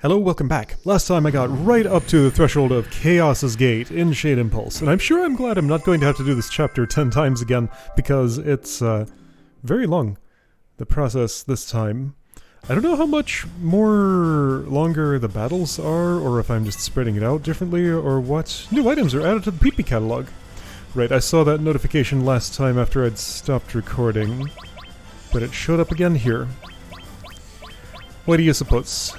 Hello, welcome back. Last time I got right up to the threshold of Chaos's Gate in Shade Impulse, and I'm sure I'm glad I'm not going to have to do this chapter 10 times again, because it's very long, the process this time. I don't know how much longer the battles are, or if I'm just spreading it out differently, or what. New items are added to the PP catalog. Right, I saw that notification last time after I'd stopped recording, but it showed up again here. What do you suppose?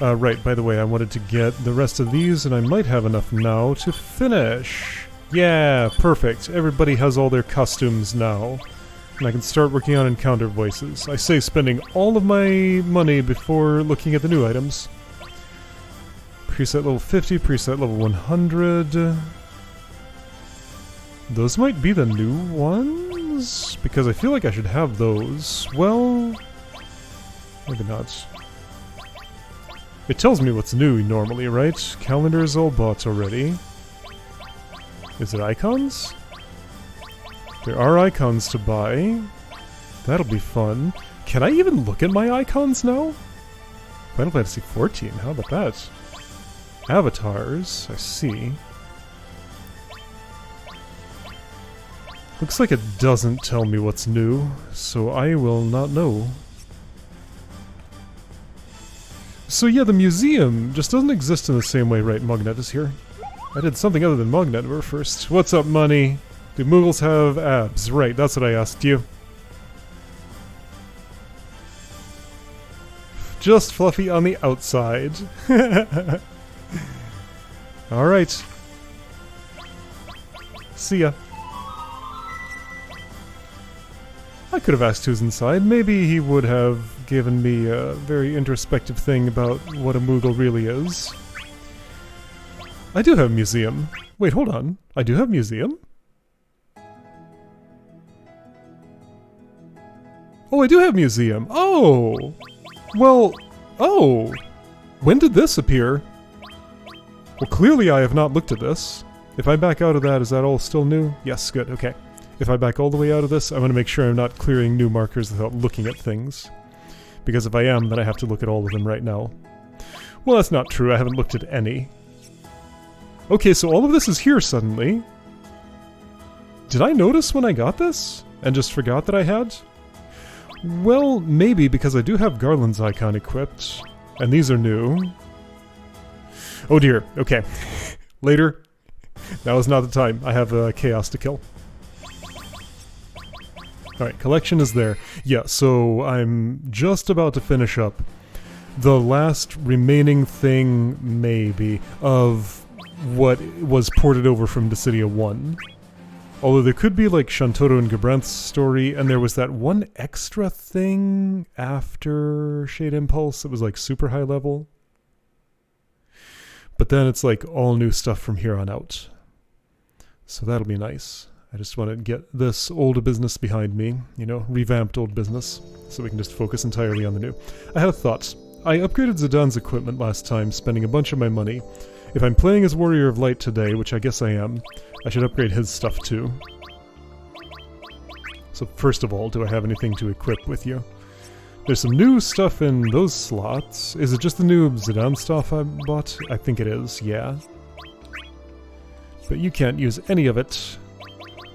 Right, by the way, I wanted to get the rest of these, and I might have enough now to finish. Yeah, perfect. Everybody has all their costumes now. And I can start working on encounter voices. I say spending all of my money before looking at the new items. Preset level 50, preset level 100. Those might be the new ones? Because I feel like I should have those. Well, maybe not. It tells me what's new normally, right? Calendar is all bought already. Is it icons? There are icons to buy. That'll be fun. Can I even look at my icons now? Final Fantasy XIV, how about that? Avatars, I see. Looks like it doesn't tell me what's new, so I will not know. So yeah, the museum just doesn't exist in the same way, right? Mognet is here. I did something other than Mognet first. What's up, money? Do Moogles have abs? Right, that's what I asked you. Just fluffy on the outside. Alright. See ya. I could have asked who's inside. Maybe he would have given me a very introspective thing about what a Moogle really is. I do have a museum. Wait, hold on. I do have a museum? Oh, I do have a museum. Oh! Well, oh! When did this appear? Well, clearly I have not looked at this. If I back out of that, is that all still new? Yes, good, okay. If I back all the way out of this, I want to make sure I'm not clearing new markers without looking at things. Because if I am, then I have to look at all of them right now. Well, that's not true. I haven't looked at any. Okay, so all of this is here suddenly. Did I notice when I got this? And just forgot that I had? Well, maybe, because I do have Garland's icon equipped. And these are new. Oh dear, okay. Later. Now is not the time. I have Chaos to kill. Alright, collection is there. Yeah, so I'm just about to finish up the last remaining thing, maybe, of what was ported over from Dissidia 1. Although there could be, like, Shantotto and Gabranth's story, and there was that one extra thing after Shade Impulse that was, like, super high level. But then it's, like, all new stuff from here on out. So that'll be nice. I just want to get this old business behind me, you know, revamped old business, so we can just focus entirely on the new. I had a thought. I upgraded Zidane's equipment last time, spending a bunch of my money. If I'm playing as Warrior of Light today, which I guess I am, I should upgrade his stuff too. So first of all, do I have anything to equip with you? There's some new stuff in those slots. Is it just the new Zidane stuff I bought? I think it is, yeah. But you can't use any of it.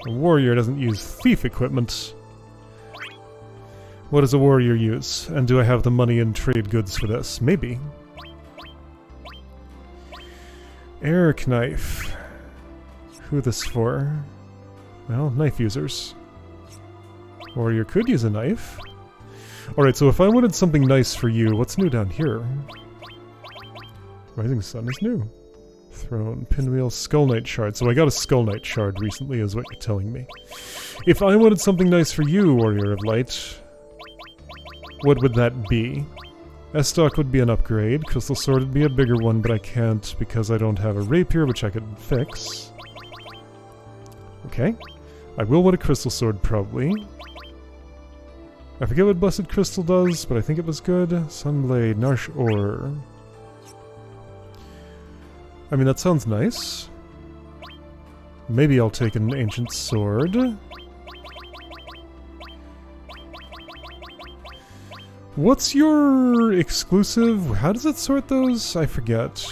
A warrior doesn't use thief equipment. What does a warrior use? And do I have the money and trade goods for this? Maybe. Eric knife. Who this for? Well, knife users. Warrior could use a knife. Alright, so if I wanted something nice for you, what's new down here? Rising Sun is new. Throne, pinwheel, Skull Knight shard. So I got a Skull Knight shard recently, is what you're telling me. If I wanted something nice for you, Warrior of Light, what would that be? S-Stock would be an upgrade. Crystal Sword would be a bigger one, but I can't because I don't have a rapier, which I could fix. Okay. I will want a Crystal Sword, probably. I forget what Blessed Crystal does, but I think it was good. Sunblade, Narsh Ore. I mean, that sounds nice. Maybe I'll take an Ancient Sword. What's your exclusive? How does it sort those? I forget.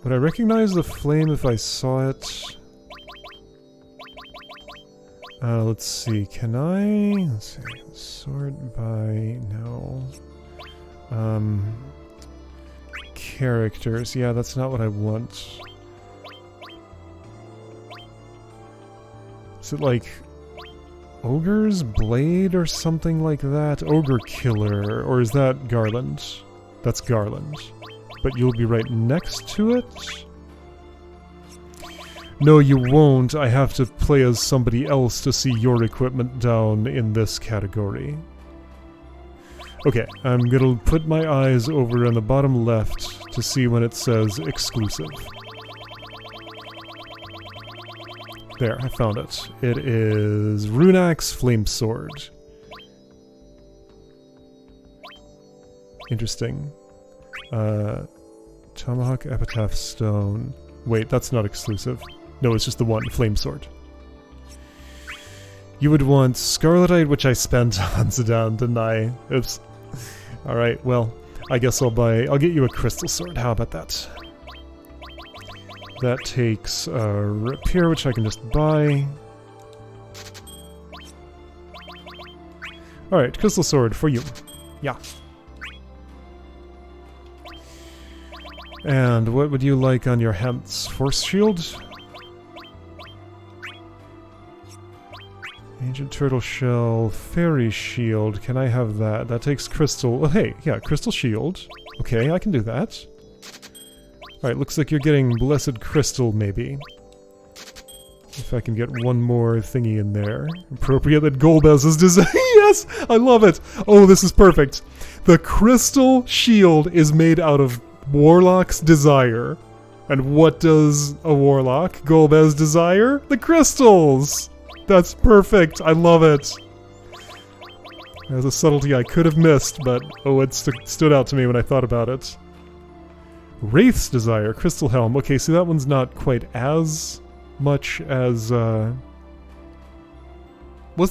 Would I recognize the flame if I saw it? Let's see. Can I? Let's see. Sort by... no. Characters. Yeah, that's not what I want. Is it like Ogre's Blade or something like that? Ogre Killer, or is that Garland? That's Garland. But you'll be right next to it? No, you won't. I have to play as somebody else to see your equipment down in this category. Okay, I'm gonna put my eyes over on the bottom left to see when it says exclusive. There, I found it. It is Runax Flame Sword. Interesting. Tomahawk Epitaph Stone. Wait, that's not exclusive. No, it's just the one, Flame Sword. You would want Scarletite, which I spent on Zidane, didn't I? Oops. Alright, well, I guess I'll get you a Crystal Sword, how about that? That takes Rapier, which I can just buy. Alright, Crystal Sword for you. Yeah. And what would you like on your hands? Force Shield? Ancient Turtle Shell, Fairy Shield. Can I have that? That takes Crystal... oh, hey, yeah, Crystal Shield. Okay, I can do that. Alright, looks like you're getting Blessed Crystal, maybe. If I can get one more thingy in there. Appropriate that Golbez's design. Yes! I love it! Oh, this is perfect. The Crystal Shield is made out of Warlock's Desire. And what does a Warlock, Golbez, desire? The crystals! That's perfect! I love it! There's a subtlety I could have missed, but oh, it stood out to me when I thought about it. Wraith's Desire, Crystal Helm. Okay, see that one's not quite as much as, was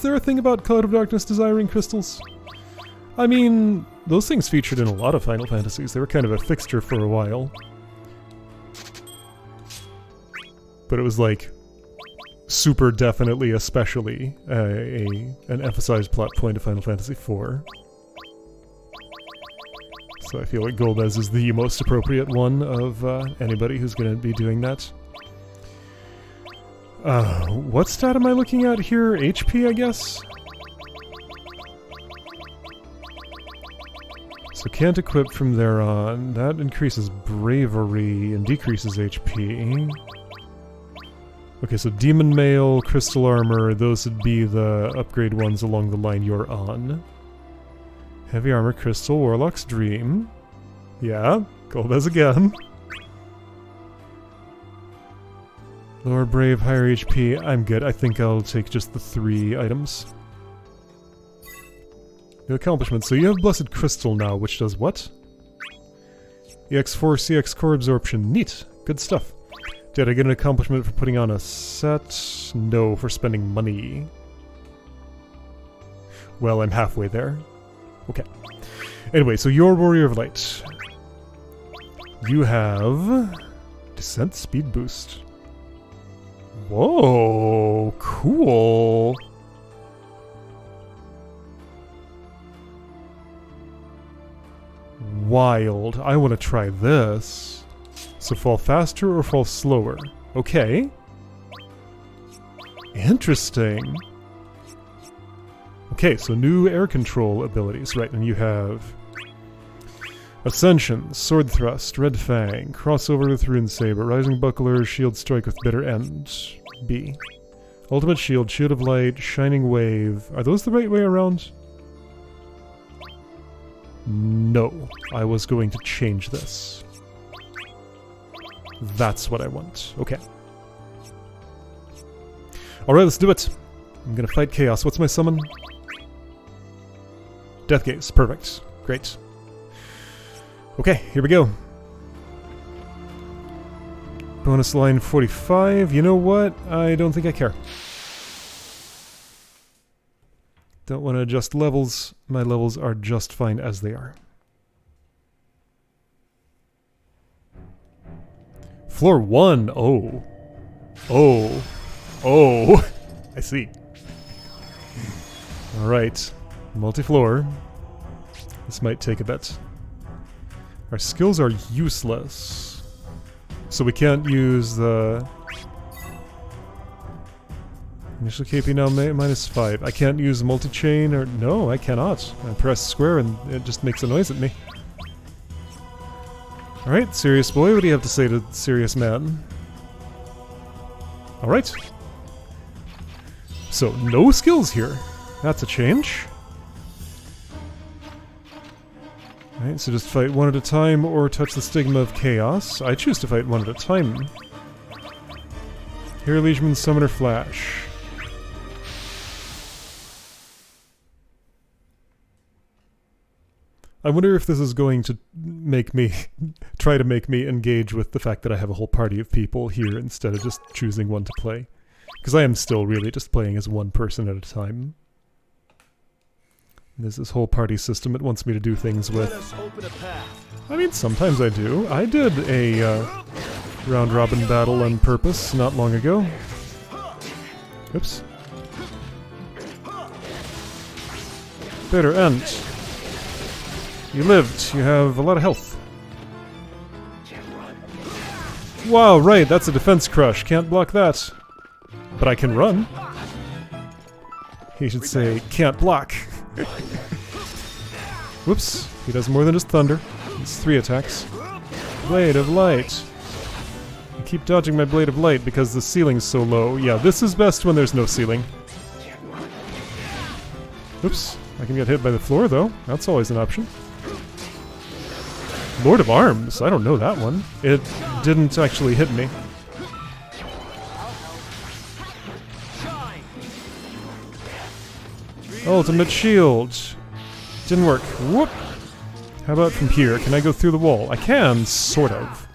there a thing about Cloud of Darkness desiring crystals? I mean, those things featured in a lot of Final Fantasies. They were kind of a fixture for a while. But it was like, super definitely, especially, an emphasized plot point of Final Fantasy IV. So I feel like Golbez is the most appropriate one of anybody who's going to be doing that. What stat am I looking at here? HP, I guess? So can't equip from there on. That increases bravery and decreases HP. Okay, so Demon Mail, Crystal Armor, those would be the upgrade ones along the line you're on. Heavy Armor, Crystal, Warlock's Dream. Yeah, Golbez again. Lower Brave, higher HP, I'm good. I think I'll take just the 3 items. New accomplishment. So you have Blessed Crystal now, which does what? EX4 CX Core Absorption. Neat. Good stuff. Did I get an accomplishment for putting on a set? No, for spending money. Well, I'm halfway there. Okay. Anyway, so you're Warrior of Light. You have... Descent Speed Boost. Whoa, cool. Wild. I want to try this. So fall faster or fall slower? Okay. Interesting. Okay, so new air control abilities. Right, and you have... Ascension, Sword Thrust, Red Fang, Crossover with Rune Saber, Rising Buckler, Shield Strike with Bitter End. B. Ultimate Shield, Shield of Light, Shining Wave. Are those the right way around? No. I was going to change this. That's what I want. Okay. Alright, let's do it. I'm gonna fight Chaos. What's my summon? Death Gaze. Perfect. Great. Okay, here we go. Bonus line 45. You know what? I don't think I care. Don't want to adjust levels. My levels are just fine as they are. Floor 1. Oh. Oh. Oh. I see. Alright. Multi-floor. This might take a bit. Our skills are useless. So we can't use the... Initial KP now -5. I can't use multi-chain or... No, I cannot. I press square and it just makes a noise at me. Alright, serious boy, what do you have to say to serious man? Alright. So, no skills here. That's a change. Alright, so just fight one at a time or touch the stigma of chaos. I choose to fight one at a time. Hero Legionman Summoner Flash. I wonder if this is going to make me try to make me engage with the fact that I have a whole party of people here instead of just choosing one to play. Because I am still really just playing as one person at a time. There's this whole party system it wants me to do things with. I mean, sometimes I do. I did a round-robin battle on purpose not long ago. Oops. Better end. You lived. You have a lot of health. Wow, right, that's a defense crush. Can't block that. But I can run. He should say, can't block. Whoops. He does more than just thunder. It's 3 attacks. Blade of Light. I keep dodging my Blade of Light because the ceiling's so low. Yeah, this is best when there's no ceiling. Oops. I can get hit by the floor, though. That's always an option. Lord of Arms? I don't know that one. It didn't actually hit me. Ultimate Shield. Didn't work. Whoop! How about from here? Can I go through the wall? I can, sort of.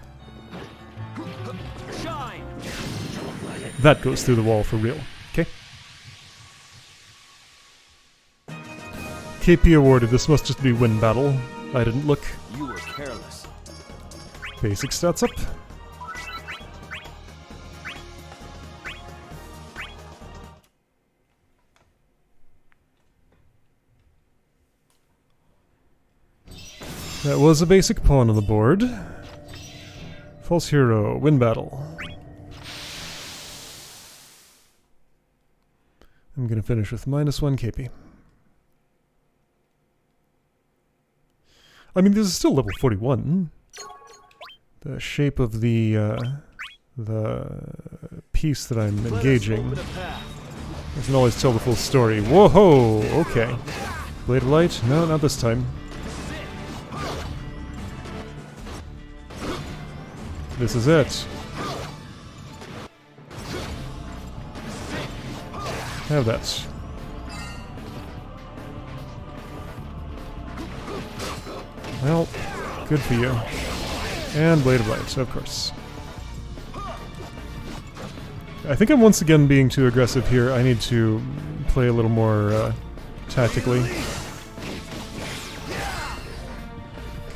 That goes through the wall for real. Okay. KP awarded. This must just be win battle. I didn't look. You were careless. Basic stats up. That was a basic pawn on the board. False hero, win battle. I'm gonna finish with -1 KP. I mean, this is still level 41. The shape of the piece that I'm engaging doesn't always tell the full story. Whoa! Okay. Blade of Light? No, not this time. This is it. Have that. Well, good for you. And Blade of Light, of course. I think I'm once again being too aggressive here. I need to play a little more tactically.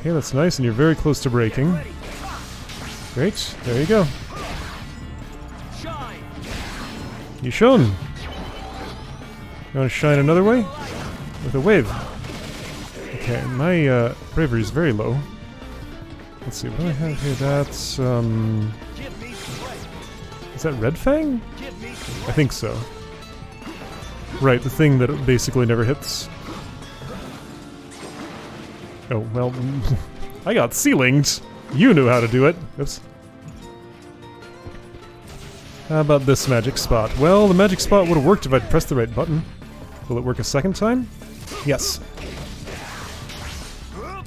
Okay, that's nice, and you're very close to breaking. Great, there you go. You shone. You want to shine another way? With a wave. Okay, my bravery is very low. Let's see, what do I have here? That's, is that Red Fang? I think so. Right, the thing that basically never hits. Oh, well, I got ceilinged. You knew how to do it. Oops. How about this magic spot? Well, the magic spot would have worked if I'd pressed the right button. Will it work a second time? Yes.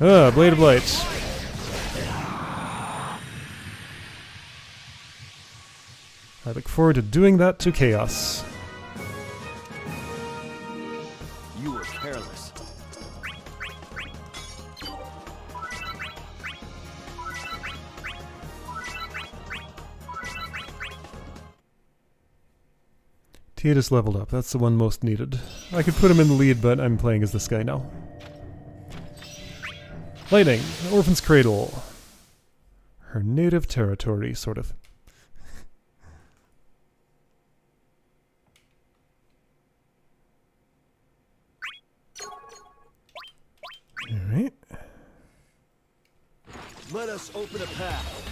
Ah, Blade of Light. I look forward to doing that to Chaos. You were careless. Tiatus leveled up. That's the one most needed. I could put him in the lead, but I'm playing as this guy now. Lightning. Orphan's Cradle. Her native territory, sort of. Alright. Let us open a path.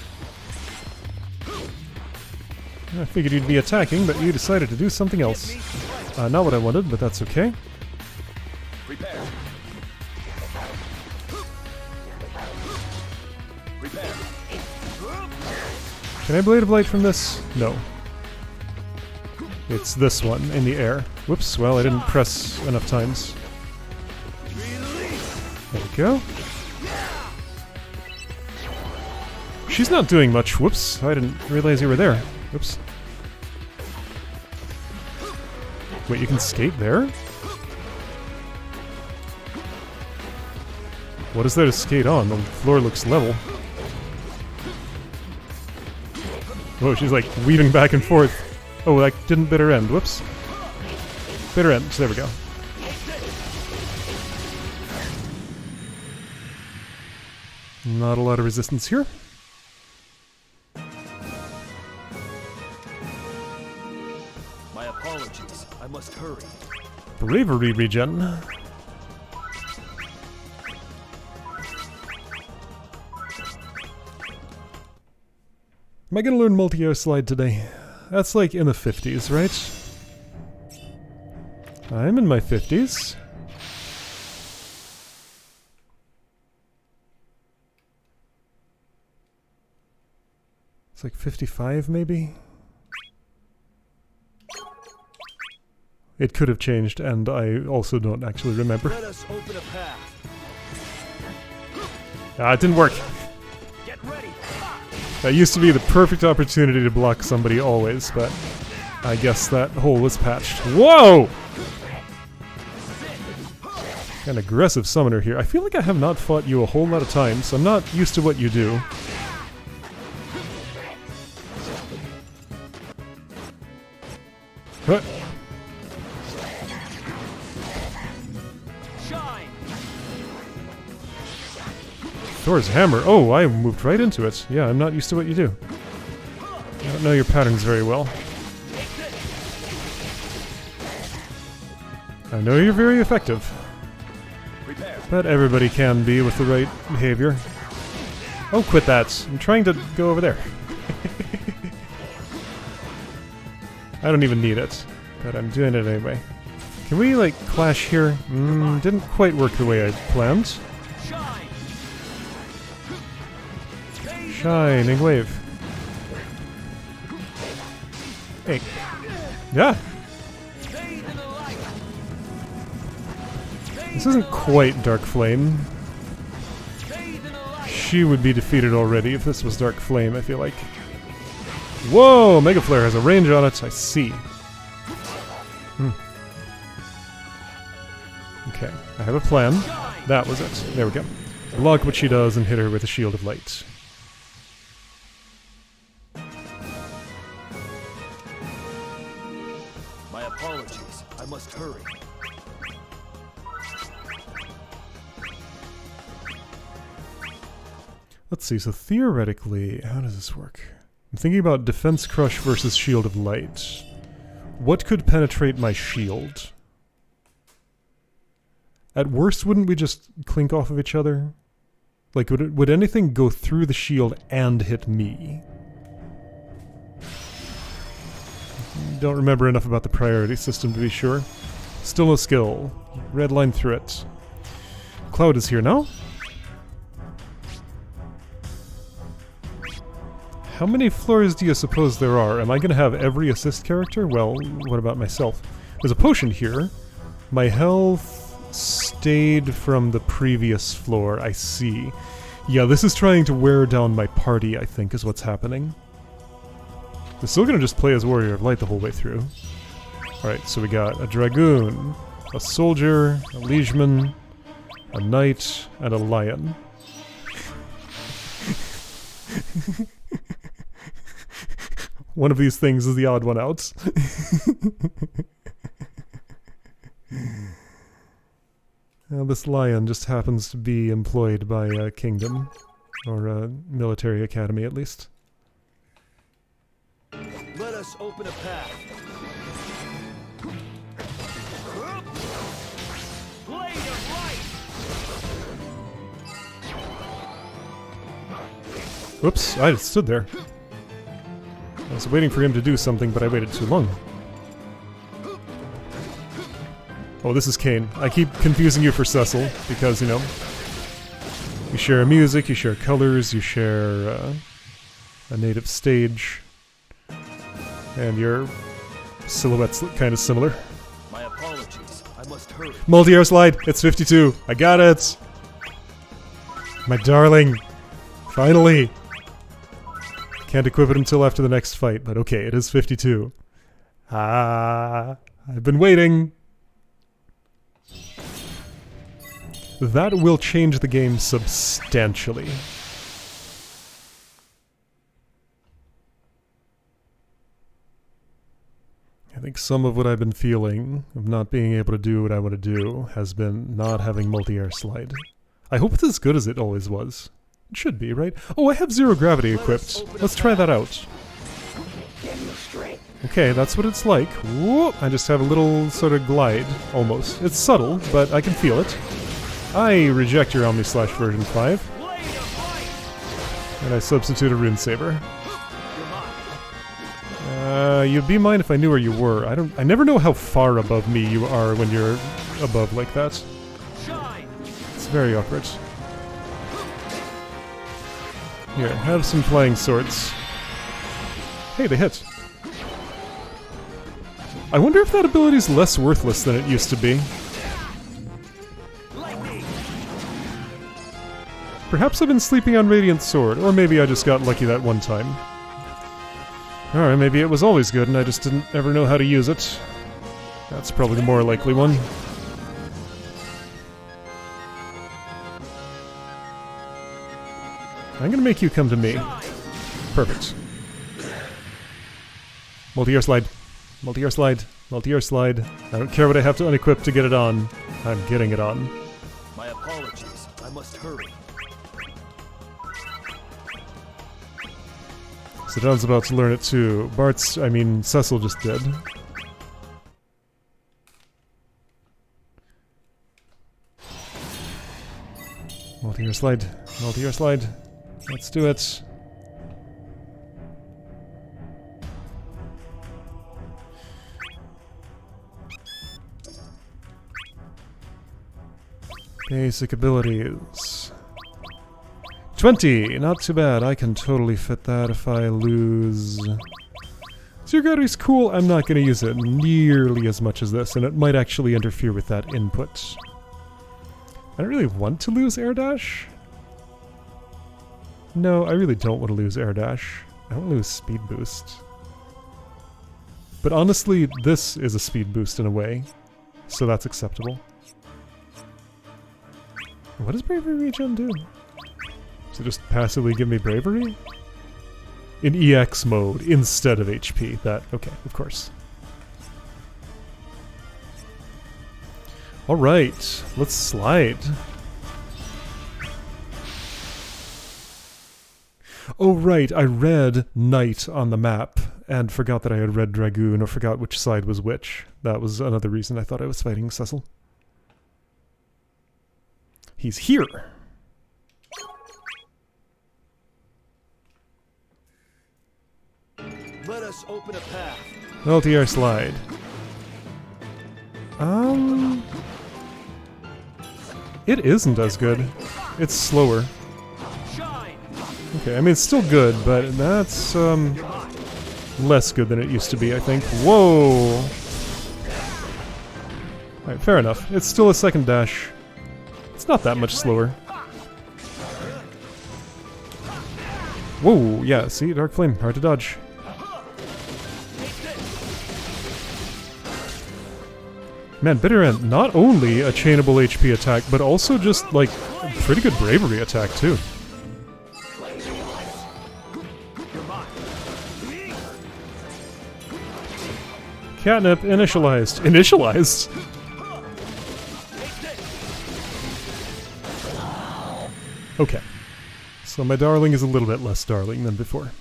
I figured you'd be attacking, but you decided to do something else. Not what I wanted, but that's okay. Prepare. Prepare. Can I Blade of Light from this? No. It's this one, in the air. Whoops, well, I didn't press enough times. There we go. She's not doing much. Whoops, I didn't realize you were there. Whoops. Wait, you can skate there? What is there to skate on? The floor looks level. Whoa, she's like weaving back and forth. Oh, that didn't bitter end. Whoops. Bitter end. There we go. Not a lot of resistance here. My apologies. I must hurry. Bravery regen. Am I gonna learn multi-air slide today? That's like in the 50s, right? I'm in my 50s. It's like 55, maybe? It could have changed, and I also don't actually remember. Let us open a path. Ah, it didn't work. Get ready. That used to be the perfect opportunity to block somebody always, but I guess that hole was patched. Whoa! An aggressive summoner here. I feel like I have not fought you a whole lot of times, so I'm not used to what you do. Huh. Shine. Thor's hammer. Oh, I moved right into it. Yeah, I'm not used to what you do. I don't know your patterns very well. I know you're very effective. Prepare. But everybody can be with the right behavior. Oh, quit that. I'm trying to go over there. I don't even need it, but I'm doing it anyway. Can we, like, clash here? Didn't quite work the way I planned. Shine. Shining wave. Hey. Yeah. This isn't quite Dark Flame. She would be defeated already if this was Dark Flame, I feel like. Whoa! Mega Flare has a range on it, I see. Okay, I have a plan. That was it. There we go. Block what she does and hit her with a Shield of Light. My apologies. I must hurry. Let's see, so theoretically, how does this work? I'm thinking about Defense Crush versus Shield of Light. What could penetrate my shield? At worst, wouldn't we just clink off of each other? Like, would anything go through the shield and hit me? Don't remember enough about the priority system to be sure. Still no skill. Red line through it. Cloud is here now. How many floors do you suppose there are? Am I going to have every assist character? Well, what about myself? There's a potion here. My health stayed from the previous floor, I see. Yeah, this is trying to wear down my party, I think, is what's happening. They're still going to just play as Warrior of Light the whole way through. Alright, so we got a Dragoon, a Soldier, a Liegeman, a Knight, and a Lion. One of these things is the odd one out. This lion just happens to be employed by a kingdom, or a military academy at least. Let us open a path. Blade of light. Oops, I just stood there. I was waiting for him to do something, but I waited too long. Oh, this is Kane. I keep confusing you for Cecil, because, you know, you share music, you share colors, you share a native stage, and your silhouette's kind of similar. My apologies. I must hurry. Multi-air slide! It's 52! I got it! My darling! Finally! Can't equip it until after the next fight, but okay, it is 52. Ah, I've been waiting! That will change the game substantially. I think some of what I've been feeling of not being able to do what I want to do has been not having multi-air slide. I hope it's as good as it always was. It should be, right? Oh, I have zero gravity equipped. Let's try that out. Okay, that's what it's like. Whoop! I just have a little sort of glide, almost. It's subtle, but I can feel it. I reject your Omni-Slash version 5. And I substitute a Rune Saber. You'd be mine if I knew where you were. I never know how far above me you are when you're above like that. It's very awkward. Here, have some flying swords. Hey, they hit. I wonder if that ability's less worthless than it used to be. Perhaps I've been sleeping on Radiant Sword, or maybe I just got lucky that one time. Alright, maybe it was always good and I just didn't ever know how to use it. That's probably the more likely one. I'm gonna make you come to me. Perfect. Multi-air slide. Multi-air slide. Multi-air slide. I don't care what I have to unequip to get it on. I'm getting it on. My apologies. I must hurry. Zidon's about to learn it too. Cecil just did. Multi-air slide. Multi-air slide. Let's do it. Basic abilities. 20! Not too bad. I can totally fit that if I lose... So your gravity's cool. I'm not going to use it nearly as much as this, and it might actually interfere with that input. I don't really want to lose air dash. No, I really don't want to lose air dash. I don't lose speed boost. But honestly, this is a speed boost in a way, so that's acceptable. What does Bravery Regen do? Does it just passively give me Bravery? In EX mode, instead of HP. Okay, of course. Alright, let's slide. Oh right, I read Knight on the map, and forgot that I had read Dragoon, or forgot which side was which. That was another reason I thought I was fighting Cecil. He's here! Let us open a path. Multi-air slide. It isn't as good. It's slower. Okay, I mean, it's still good, but that's, less good than it used to be, I think. Whoa! Alright, fair enough. It's still a second dash. It's not that much slower. Whoa, yeah, see? Dark Flame, hard to dodge. Man, Bitter End, not only a chainable HP attack, but also just, like, a pretty good bravery attack, too. Catnip initialized. Initialized? Okay. So my darling is a little bit less darling than before.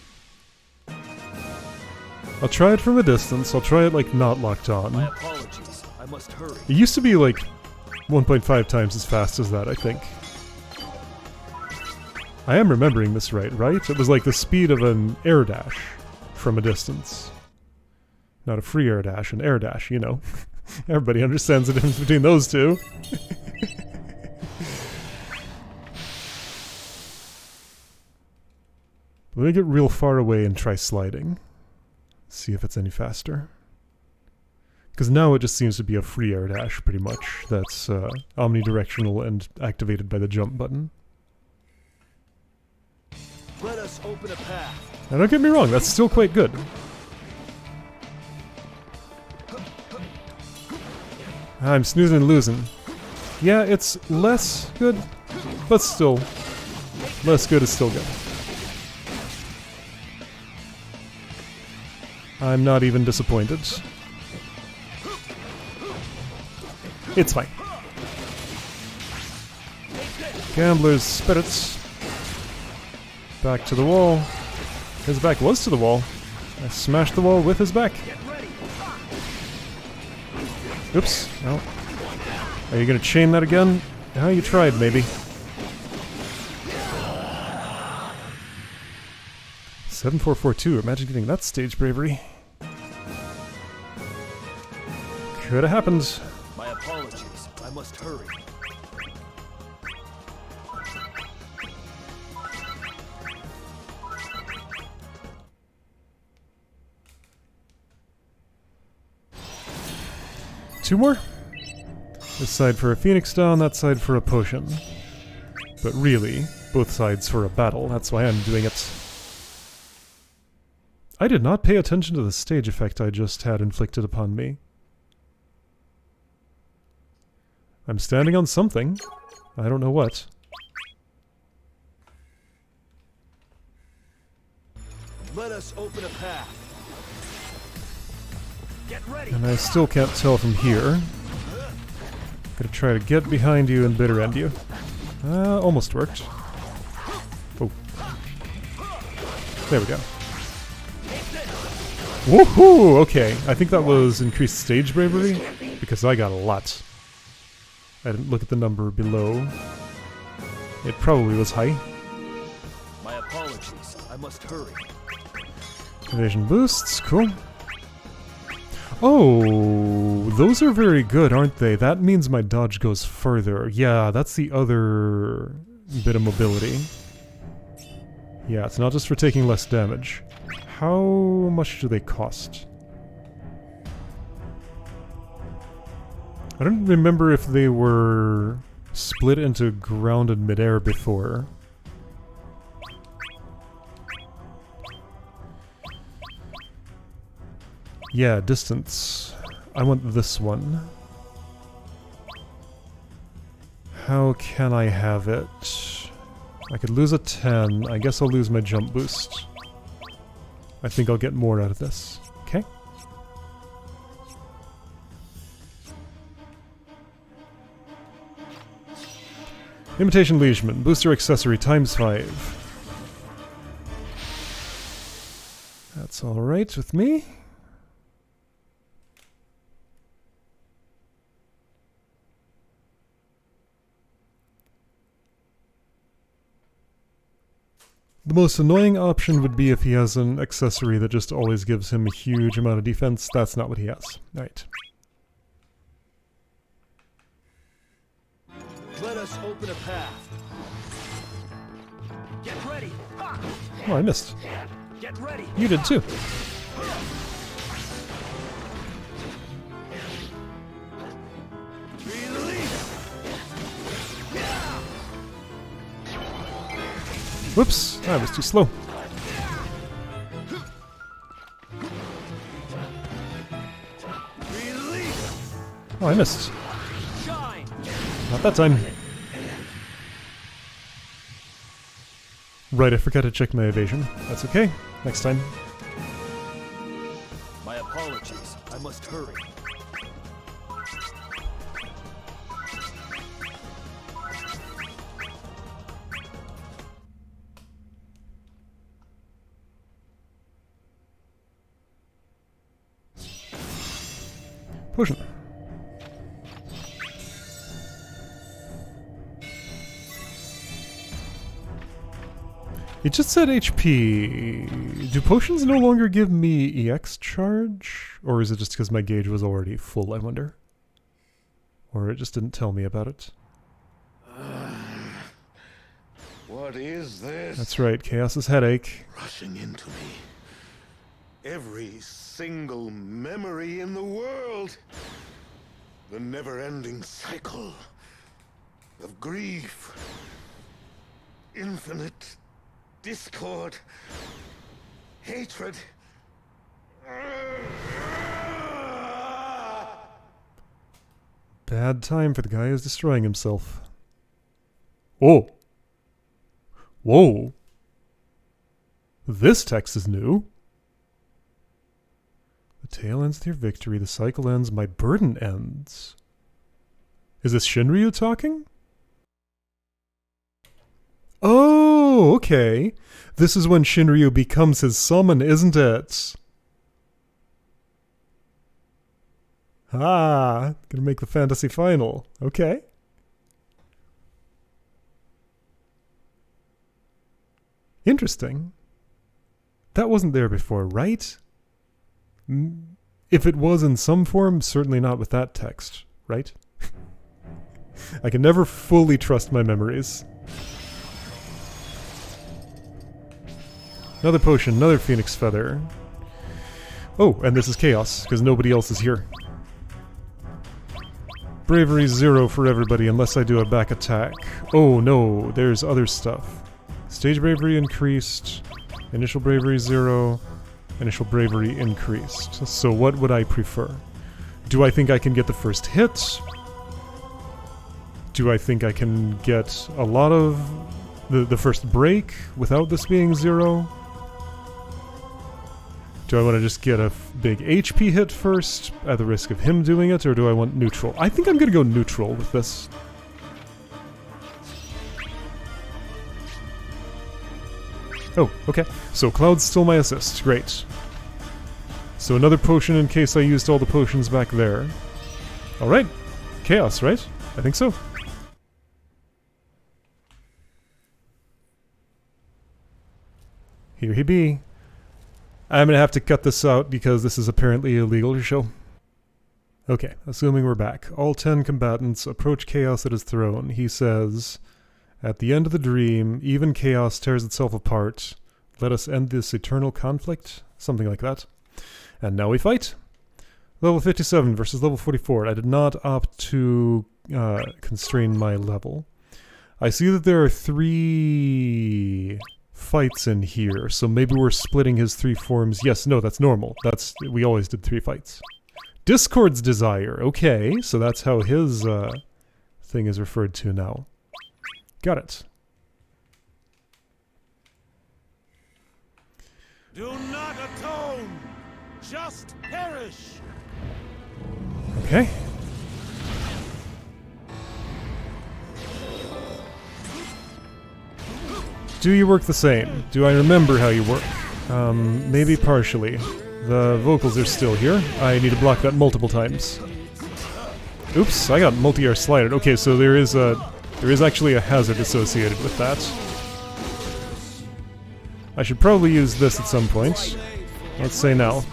I'll try it from a distance. I'll try it like not locked on. My apologies. I must hurry. It used to be like 1.5 times as fast as that, I think. I am remembering this right? It was like the speed of an air dash from a distance. Not a free air dash, an air dash, you know. Everybody understands the difference between those two. Let me get real far away and try sliding. See if it's any faster. Because now it just seems to be a free air dash, pretty much. That's omnidirectional and activated by the jump button. Let us open a path. Now don't get me wrong, that's still quite good. I'm snoozing and losing. Yeah, it's less good, but still. Less good is still good. I'm not even disappointed. It's fine. Gambler's spirits. Back to the wall. His back was to the wall. I smashed the wall with his back. Oops. No. Are you gonna chain that again? Oh, you tried, maybe. 7442. Imagine getting that stage bravery. Could have happened. My apologies. I must hurry. Two more? This side for a Phoenix Down, that side for a potion. But really, both sides for a battle. That's why I'm doing it. I did not pay attention to the stage effect I just had inflicted upon me. I'm standing on something. I don't know what. Let us open a path. Get ready. And I still can't tell from here. Gonna try to get behind you and bitter end you. Almost worked. Oh. There we go. Woohoo! Okay, I think that was increased stage bravery, because I got a lot. I didn't look at the number below. It probably was high. My apologies. I must hurry. Evasion boosts, cool. Oh, those are very good, aren't they? That means my dodge goes further. Yeah, that's the other bit of mobility. Yeah, it's not just for taking less damage. How much do they cost? I don't remember if they were split into ground and midair before. Yeah, distance. I want this one. How can I have it? I could lose a 10. I guess I'll lose my jump boost. I think I'll get more out of this. Okay. Imitation Liegeman. Booster accessory times 5. That's alright with me. The most annoying option would be if he has an accessory that just always gives him a huge amount of defense. That's not what he has. Alright. Let us open a path. Get ready. Oh, I missed. Get ready. You did too. Whoops, I was too slow. Oh, I missed. Not that time. Right, I forgot to check my evasion. That's okay. Next time. My apologies. I must hurry. Potion. It just said HP. Do potions no longer give me EX charge? Or is it just because my gauge was already full, I wonder? Or it just didn't tell me about it. What is this? That's right, Chaos's headache. Rushing into me. Every single memory in the world. The never-ending cycle of grief. Infinite discord. Hatred. Bad time for the guy who's destroying himself. Oh! Whoa! This text is new. The tale ends with your victory, the cycle ends, my burden ends. Is this Shinryu talking? Oh, okay. This is when Shinryu becomes his summon, isn't it? Ah, gonna make the fantasy final. Okay. Interesting. That wasn't there before, right? If it was in some form, certainly not with that text, right? I can never fully trust my memories. Another potion, another phoenix feather. Oh, and this is chaos, because nobody else is here. Bravery 0 for everybody, unless I do a back attack. Oh no, there's other stuff. Stage bravery increased. Initial bravery 0. Initial bravery increased. So what would I prefer? Do I think I can get the first hit? Do I think I can get a lot of the first break without this being 0? Do I want to just get a big HP hit first at the risk of him doing it, or do I want neutral? I think I'm going to go neutral with this. Oh, okay. So Cloud's still my assist. Great. So another potion in case I used all the potions back there. Alright. Chaos, right? I think so. Here he be. I'm gonna have to cut this out because this is apparently illegal to show. Okay, assuming we're back. All 10 combatants approach Chaos at his throne. He says, at the end of the dream, even Chaos tears itself apart. Let us end this eternal conflict? Something like that. And now we fight. Level 57 versus level 44. I did not opt to constrain my level. I see that there are 3 fights in here, so maybe we're splitting his 3 forms. Yes, no, that's normal. We always did 3 fights. Discord's Desire. Okay, so that's how his thing is referred to now. Got it. Do not atone! Just perish! Okay. Do you work the same? Do I remember how you work? Maybe partially. The vocals are still here. I need to block that multiple times. Oops, I got multi-air slided. Okay, so there is actually a hazard associated with that. I should probably use this at some point. Let's say now.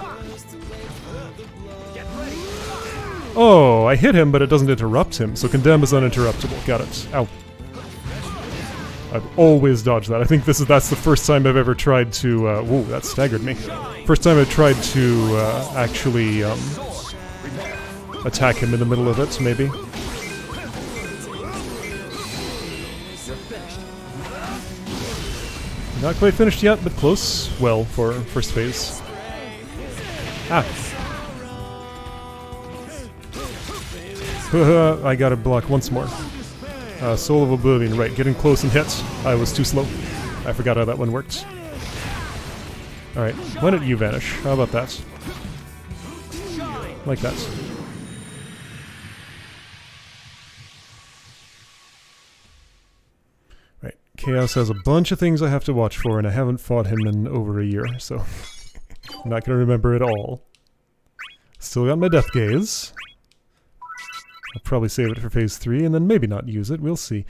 Oh, I hit him, but it doesn't interrupt him, so Condemn is uninterruptible. Got it. Ow. I've always dodged that. I think that's the first time I've ever tried to, whoa, that staggered me. First time I've tried to, actually, attack him in the middle of it, maybe. Not quite finished yet, but close. Well, for first phase. Ah. I gotta block once more. Soul of Oblivion, right, getting close and hit. I was too slow. I forgot how that one worked. Alright, why don't you vanish? How about that? like that. Right, Chaos has a bunch of things I have to watch for, and I haven't fought him in over a year, so I'm not going to remember it all. Still got my Death Gaze. I'll probably save it for phase 3, and then maybe not use it, we'll see.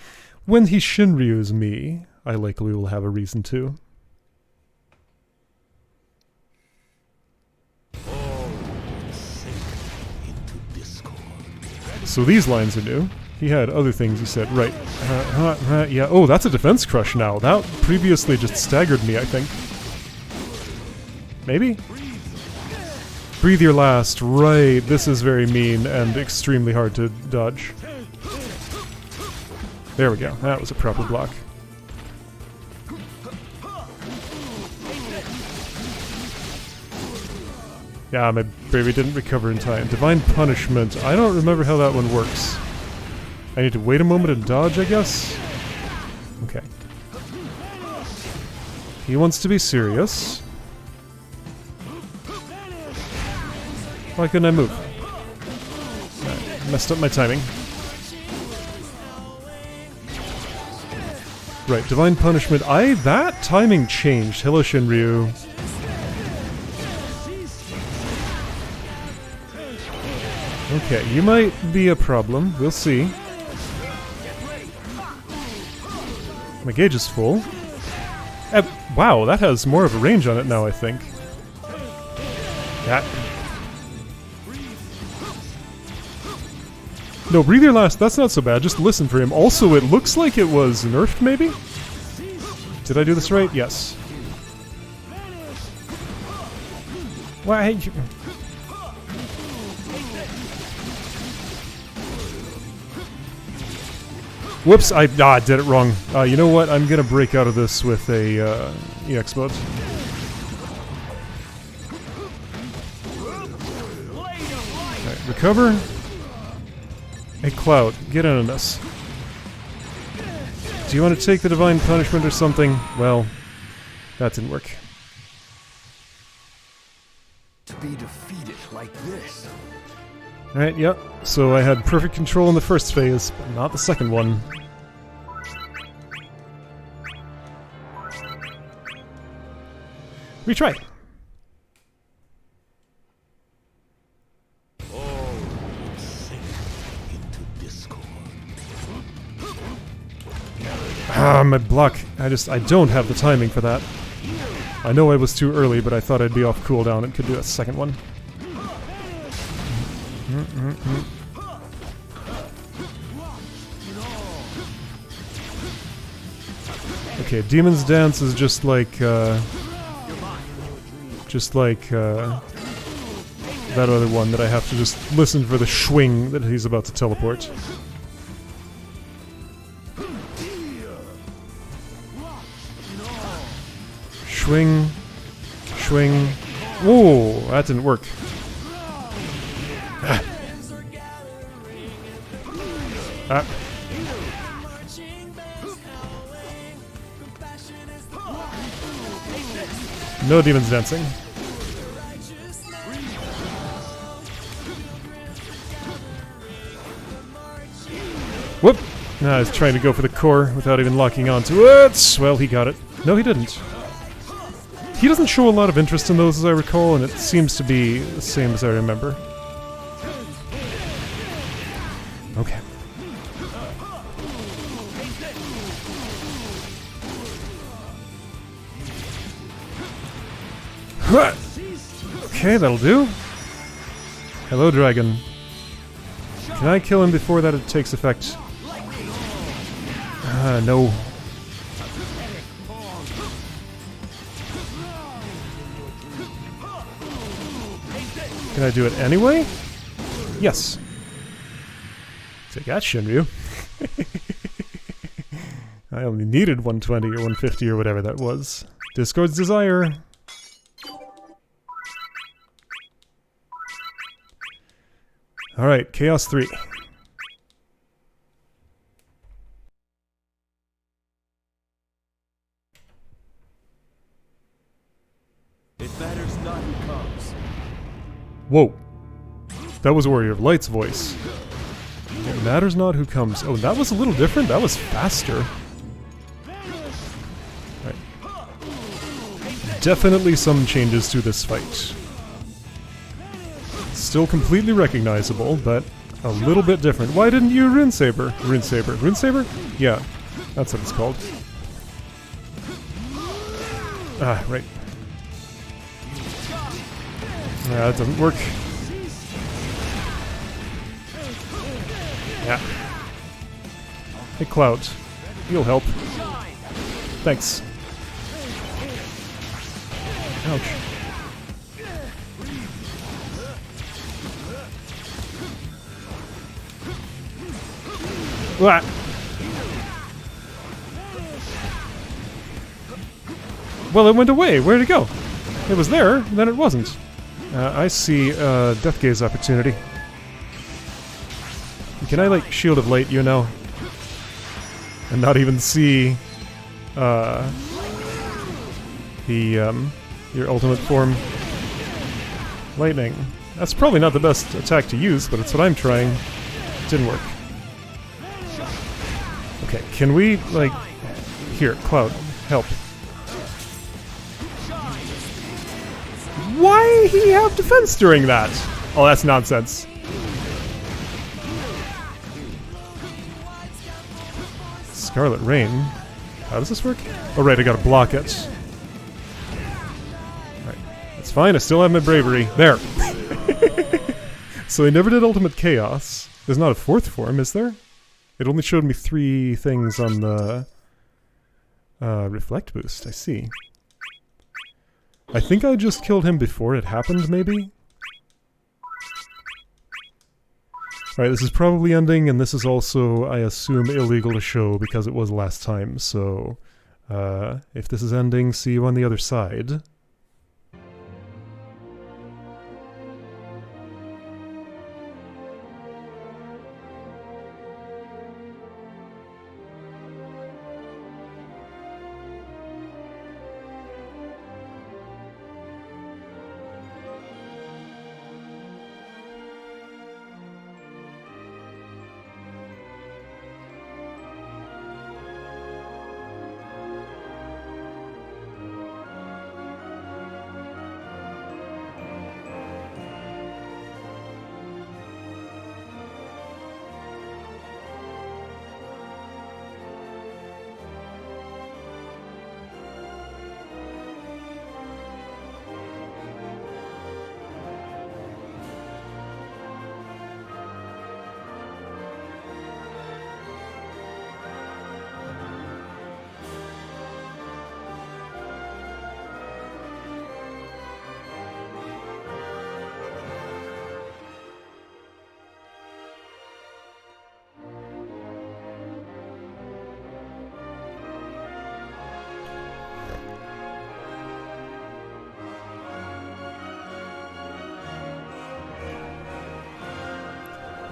When he Shinryu's me, I likely will have a reason to. So these lines are new. He had other things he said. Right. Yeah. Oh, that's a defense crush now. That previously just staggered me, I think. Maybe? Breathe your last. Right. This is very mean and extremely hard to dodge. There we go. That was a proper block. Yeah, my baby didn't recover in time. Divine Punishment. I don't remember how that one works. I need to wait a moment and dodge, I guess? Okay. He wants to be serious. Why couldn't I move? Messed up my timing. Right, Divine Punishment. That timing changed. Hello, Shinryu. Okay, you might be a problem. We'll see. My gauge is full. Wow, that has more of a range on it now, I think. That. No, breathe your last. That's not so bad. Just listen for him. Also, it looks like it was nerfed, maybe? Did I do this right? Yes. Why? Whoops, I did it wrong. You know what? I'm gonna break out of this with a EX mode. Alright, recover. Hey, Cloud, get in on this. Do you want to take the Divine Punishment or something? Well, that didn't work. To be defeated like this. Alright, yep. So I had perfect control in the first phase, but not the second one. Retry. Ah, my block. I don't have the timing for that. I know I was too early, but I thought I'd be off cooldown and could do a second one. Okay, Demon's Dance is just like that other one that I have to just listen for the swing that he's about to teleport. Swing, swing. Whoa, that didn't work. Ah. No Demon's Dancing. Whoop! I was trying to go for the core without even locking onto it. Well, he got it. No, he didn't. He doesn't show a lot of interest in those, as I recall, and it seems to be the same as I remember. Okay. Okay, that'll do. Hello, dragon. Can I kill him before that it takes effect? No. Can I do it anyway? Yes. Take that, Shinryu. I only needed 120 or 150 or whatever that was. Discord's Desire. Alright, Chaos 3. It matters not who comes. Whoa. That was Warrior of Light's voice. It matters not who comes. Oh, that was a little different. That was faster. Right. Definitely some changes to this fight. Still completely recognizable, but a little bit different. Why didn't you Runesaber? Runesaber. Runesaber? Yeah, that's what it's called. Ah, right. That doesn't work. Yeah. Hey, Cloud. You'll help. Thanks. Ouch. What? Well, it went away. Where'd it go? It was there, then it wasn't. I see Death Gaze opportunity. Can I, like, Shield of Light you now? And not even see your ultimate form? Lightning. That's probably not the best attack to use, but it's what I'm trying. Didn't work. Okay, can we, like... Here, Cloud, help. Why he have defense during that? Oh, that's nonsense. Scarlet Rain. How does this work? Oh, right, I gotta block it. Alright, that's fine, I still have my bravery. There! So I never did Ultimate Chaos. There's not a fourth form, is there? It only showed me 3 things on the Reflect boost, I see. I think I just killed him before it happened, maybe? Alright, this is probably ending, and this is also, I assume, illegal to show because it was last time, so... if this is ending, see you on the other side.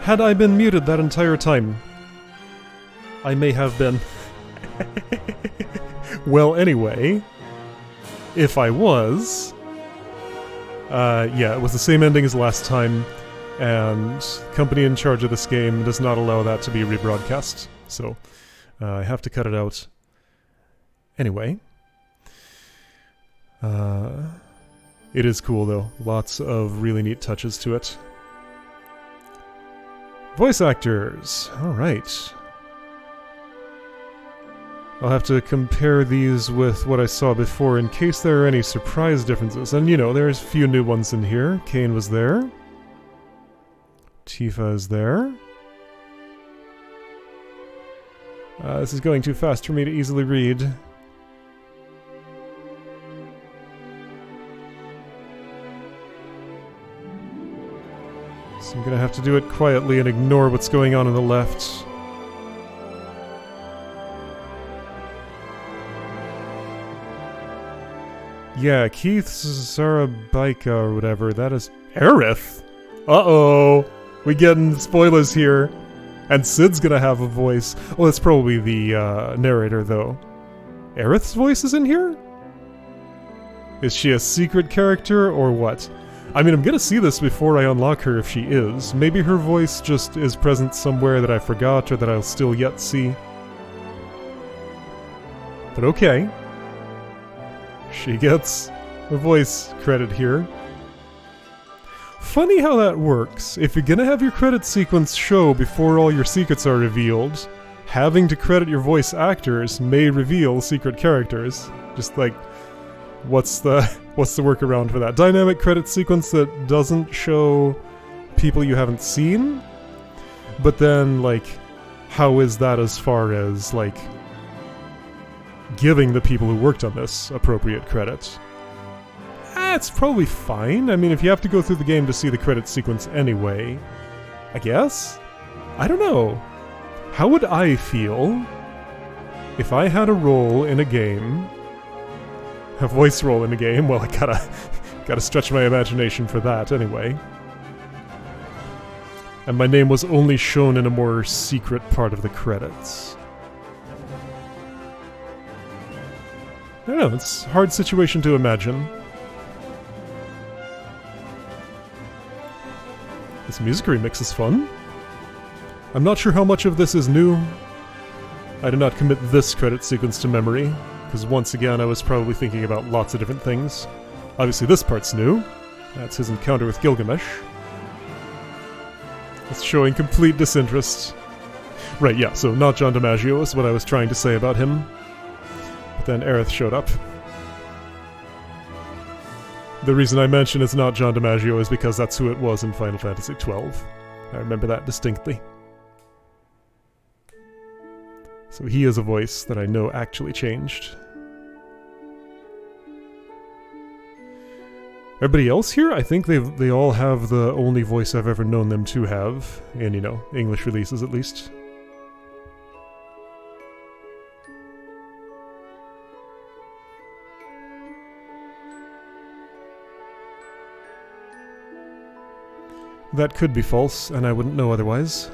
Had I been muted that entire time? I may have been. Well, anyway, if I was... yeah, it was the same ending as last time, and the company in charge of this game does not allow that to be rebroadcast, so I have to cut it out. Anyway. It is cool, though. Lots of really neat touches to it. Voice actors! Alright. I'll have to compare these with what I saw before in case there are any surprise differences. And you know, there's a few new ones in here. Kane was there. Tifa is there. This is going too fast for me to easily read. So I'm gonna have to do it quietly and ignore what's going on the left. Yeah, Keith Sarabaika or whatever, that is... Aerith? Uh-oh! We getting spoilers here. And Sid's gonna have a voice. Oh, that's probably the narrator, though. Aerith's voice is in here? Is she a secret character, or what? I mean, I'm gonna see this before I unlock her if she is. Maybe her voice just is present somewhere that I forgot or that I'll still yet see. But okay. She gets a voice credit here. Funny how that works. If you're gonna have your credit sequence show before all your secrets are revealed, having to credit your voice actors may reveal secret characters. Just like, what's the workaround for that? Dynamic credit sequence that doesn't show people you haven't seen? But then, like, how is that as far as, like, giving the people who worked on this appropriate credit? It's probably fine. I mean, if you have to go through the game to see the credit sequence anyway, I guess? I don't know. How would I feel if I had a role in a game, a voice role in a game? Well, I gotta stretch my imagination for that anyway. And my name was only shown in a more secret part of the credits. I don't know, it's a hard situation to imagine. This music remix is fun. I'm not sure how much of this is new. I did not commit this credit sequence to memory, because once again I was probably thinking about lots of different things. Obviously this part's new. That's his encounter with Gilgamesh. It's showing complete disinterest. Right, yeah, so not John DiMaggio is what I was trying to say about him. But then Aerith showed up. The reason I mention it's not John DiMaggio is because that's who it was in Final Fantasy XII. I remember that distinctly. So he is a voice that I know actually changed. Everybody else here, I think they all have the only voice I've ever known them to have, in, you know, English releases at least. That could be false, and I wouldn't know otherwise.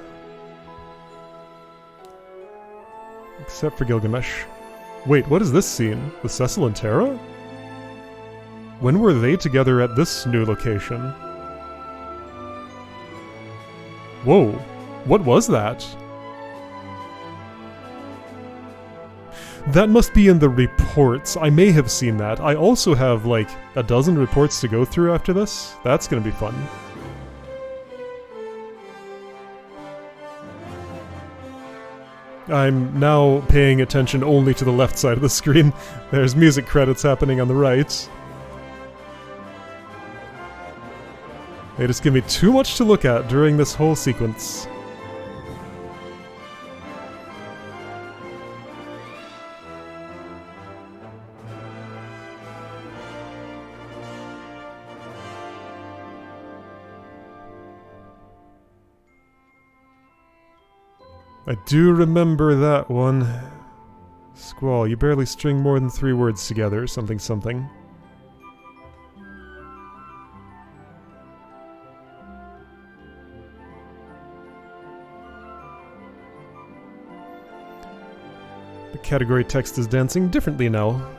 Except for Gilgamesh. Wait, what is this scene? With Cecil and Terra? When were they together at this new location? Whoa, what was that? That must be in the reports. I may have seen that. I also have, like, a dozen reports to go through after this. That's gonna be fun. I'm now paying attention only to the left side of the screen. There's music credits happening on the right. They just give me too much to look at during this whole sequence. I do remember that one. Squall, you barely string more than 3 words together, something something. The category text is dancing differently now.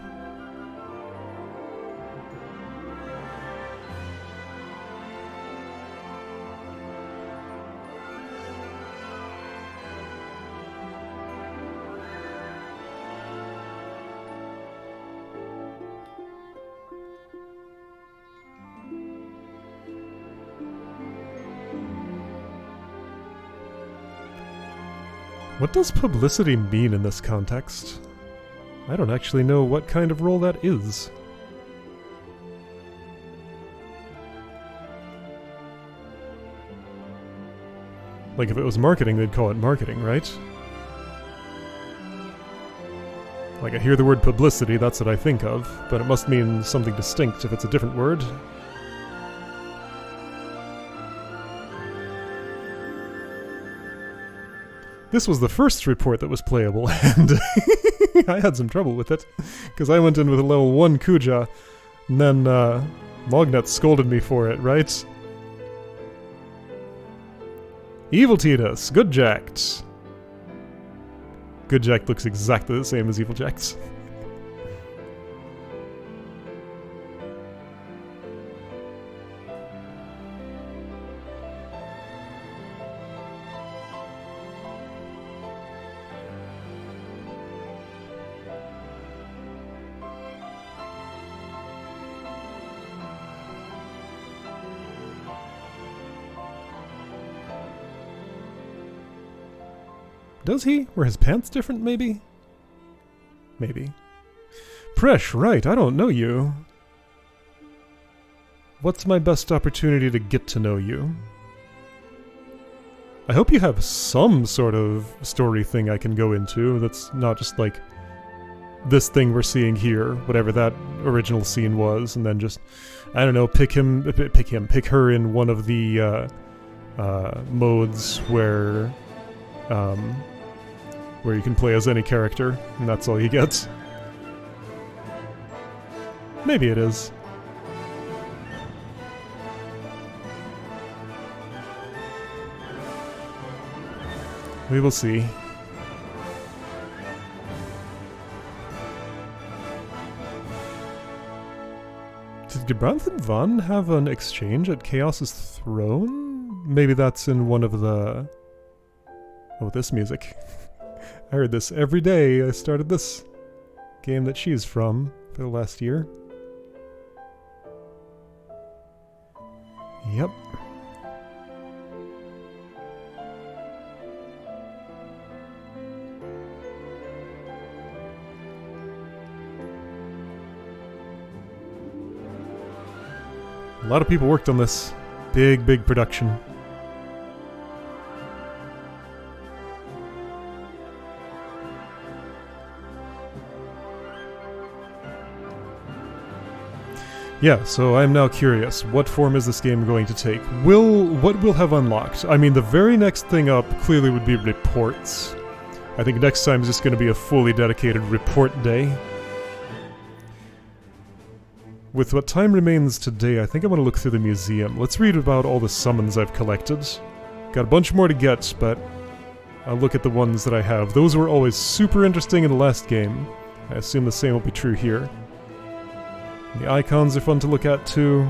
What does publicity mean in this context? I don't actually know what kind of role that is. Like, if it was marketing, they'd call it marketing, right? Like, I hear the word publicity, that's what I think of, but it must mean something distinct if it's a different word. This was the first report that was playable, and I had some trouble with it, because I went in with a level 1 Kuja, and then Mognet scolded me for it, right? Evil Tidus, Good Jacked. Good Jack looks exactly the same as Evil Jack's. Does he? Were his pants different, maybe? Maybe. Presh, right, I don't know you. What's my best opportunity to get to know you? I hope you have some sort of story thing I can go into that's not just like this thing we're seeing here, whatever that original scene was, and then just, I don't know, pick her in one of the modes where you can play as any character, and that's all you get. Maybe it is. We will see. Did Gebranthan Van have an exchange at Chaos's throne? Maybe that's in one of the... Oh, this music. I heard this every day I started this game that she's from for the last year. Yep. A lot of people worked on this. Big production. Yeah, so I'm now curious. What form is this game going to take? What will have unlocked? I mean, the very next thing up clearly would be reports. I think next time is just going to be a fully dedicated report day. With what time remains today, I think I'm going to look through the museum. Let's read about all the summons I've collected. Got a bunch more to get, but I'll look at the ones that I have. Those were always super interesting in the last game. I assume the same will be true here. The icons are fun to look at, too.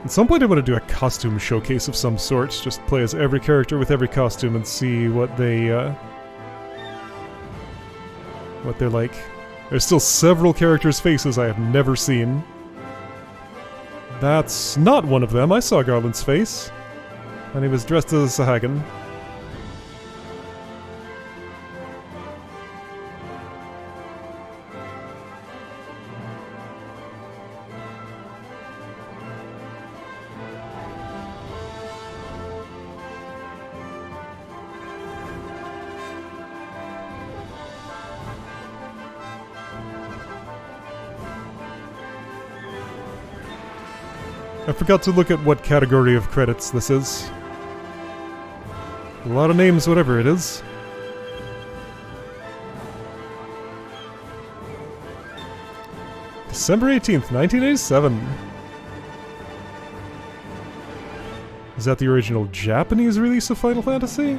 At some point I want to do a costume showcase of some sort. Just play as every character with every costume and see what they're like. There's still several characters' faces I have never seen. That's not one of them. I saw Garland's face. And he was dressed as a Sahagin. I forgot to look at what category of credits this is. A lot of names, whatever it is. December 18th, 1987. Is that the original Japanese release of Final Fantasy?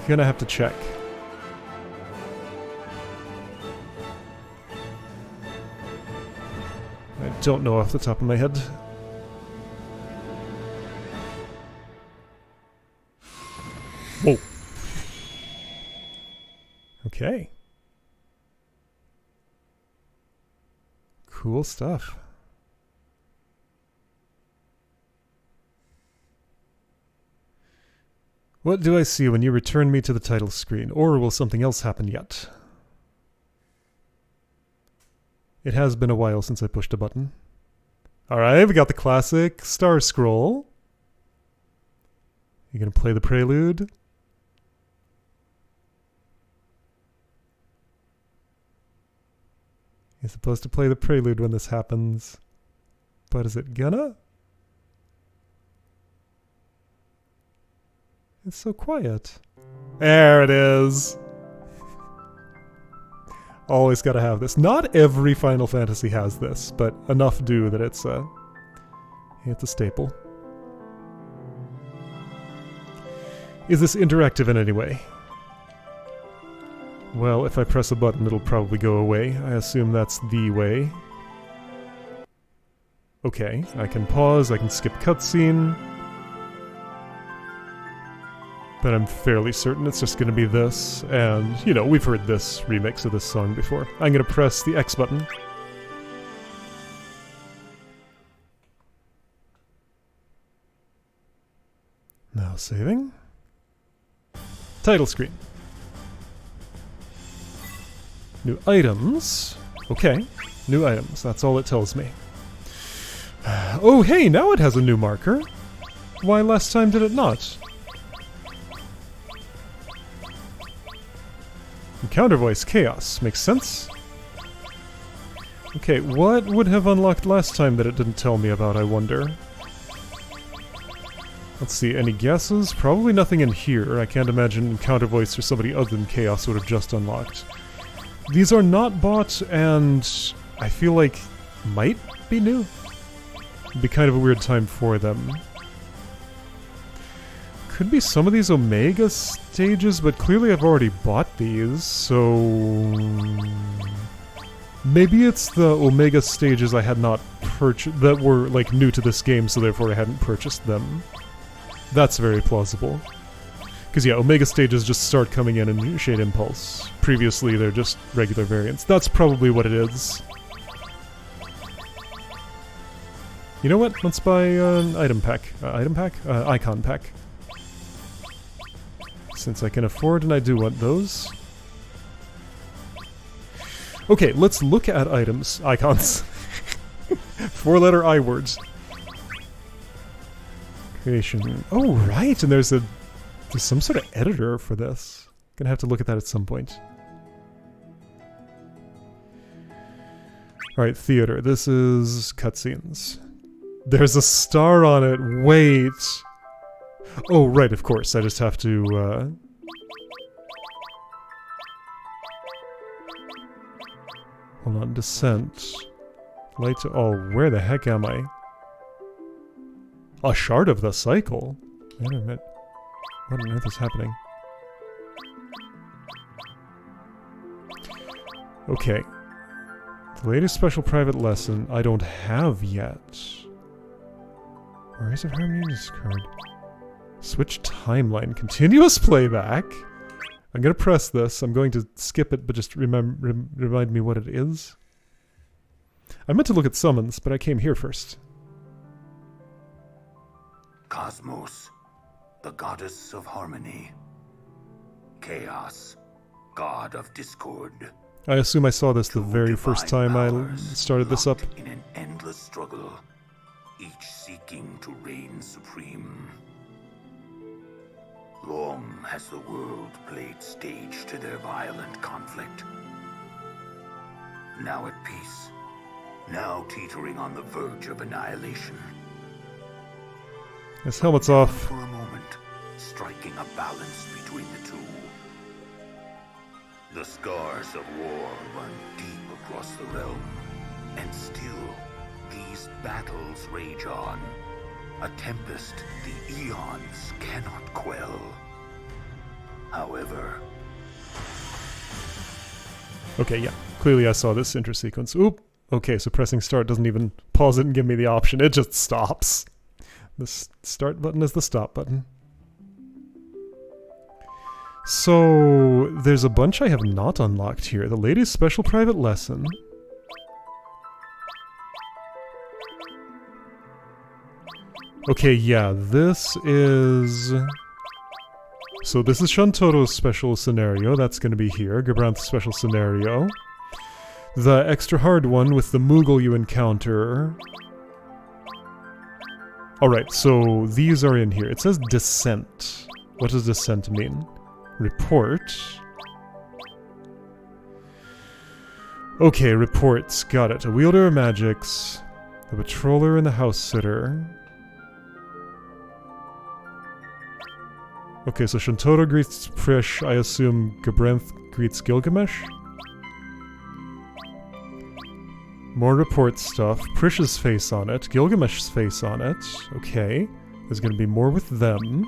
Gonna have to check. I don't know off the top of my head. Whoa. Okay. Cool stuff. What do I see when you return me to the title screen? Or will something else happen yet? It has been a while since I pushed a button. Alright, we got the classic Star Scroll. You gonna play the prelude? You're supposed to play the prelude when this happens. But is it gonna? It's so quiet. There it is. Always gotta have this. Not every Final Fantasy has this, but enough do that it's a staple. Is this interactive in any way? Well, if I press a button, it'll probably go away. I assume that's the way. Okay, I can pause, I can skip cutscene. But I'm fairly certain it's just going to be this, and, you know, we've heard this remix of this song before. I'm going to press the X button. Now saving. Title screen. New items. Okay, new items. That's all it tells me. Oh, hey, now it has a new marker. Why last time did it not? Encounter voice, chaos. Makes sense. Okay, what would have unlocked last time that it didn't tell me about, I wonder? Let's see, any guesses? Probably nothing in here. I can't imagine Encounter voice or somebody other than chaos would have just unlocked. These are not bought, and I feel like might be new. It'd be kind of a weird time for them. Could be some of these Omega stages, but clearly I've already bought these, so... Maybe it's the Omega stages I had not purchased, that were, like, new to this game, so therefore I hadn't purchased them. That's very plausible. Because, yeah, Omega stages just start coming in Shade Impulse. Previously, they're just regular variants. That's probably what it is. You know what? Let's buy an item pack. Icon pack. Since I can afford and I do want those. Okay, let's look at items. Icons. Four-letter I words. Creation. Oh, right! And there's some sort of editor for this. Gonna have to look at that at some point. Alright, theater. This is cutscenes. There's a star on it. Wait. Oh, right, of course. I just have to, hold on. Descent. Light to all. Where the heck am I? A shard of the cycle? Wait a minute. What on earth is happening? Okay. The latest special private lesson I don't have yet. Where is it? Harmony discard. Switch timeline. Continuous playback. I'm gonna press this. I'm going to skip it, but just remind me what it is. I meant to look at summons, but I came here first. Cosmos, the goddess of harmony. Chaos, god of discord. I assume I saw this the very first time I started this up. In an endless struggle, each seeking to reign supreme. Long has the world played stage to their violent conflict. Now at peace, now teetering on the verge of annihilation. His helmet's off. For a moment, striking a balance between the two. The scars of war run deep across the realm, and still, these battles rage on. A tempest the eons cannot quell. However... Okay, yeah. Clearly I saw this intro sequence. Oop! Okay, so pressing start doesn't even pause it and give me the option. It just stops. The start button is the stop button. So, there's a bunch I have not unlocked here. The latest special private lesson. Okay, yeah, this is... So this is Shantoto's special scenario. That's going to be here. Gabranth's special scenario. The extra hard one with the Moogle you encounter. Alright, so these are in here. It says Descent. What does Descent mean? Report. Okay, reports. Got it. A wielder of magics. The patroller and the house sitter. Okay, so Shantoto greets Prish. I assume Gabranth greets Gilgamesh? More report stuff. Prish's face on it. Gilgamesh's face on it. Okay. There's gonna be more with them.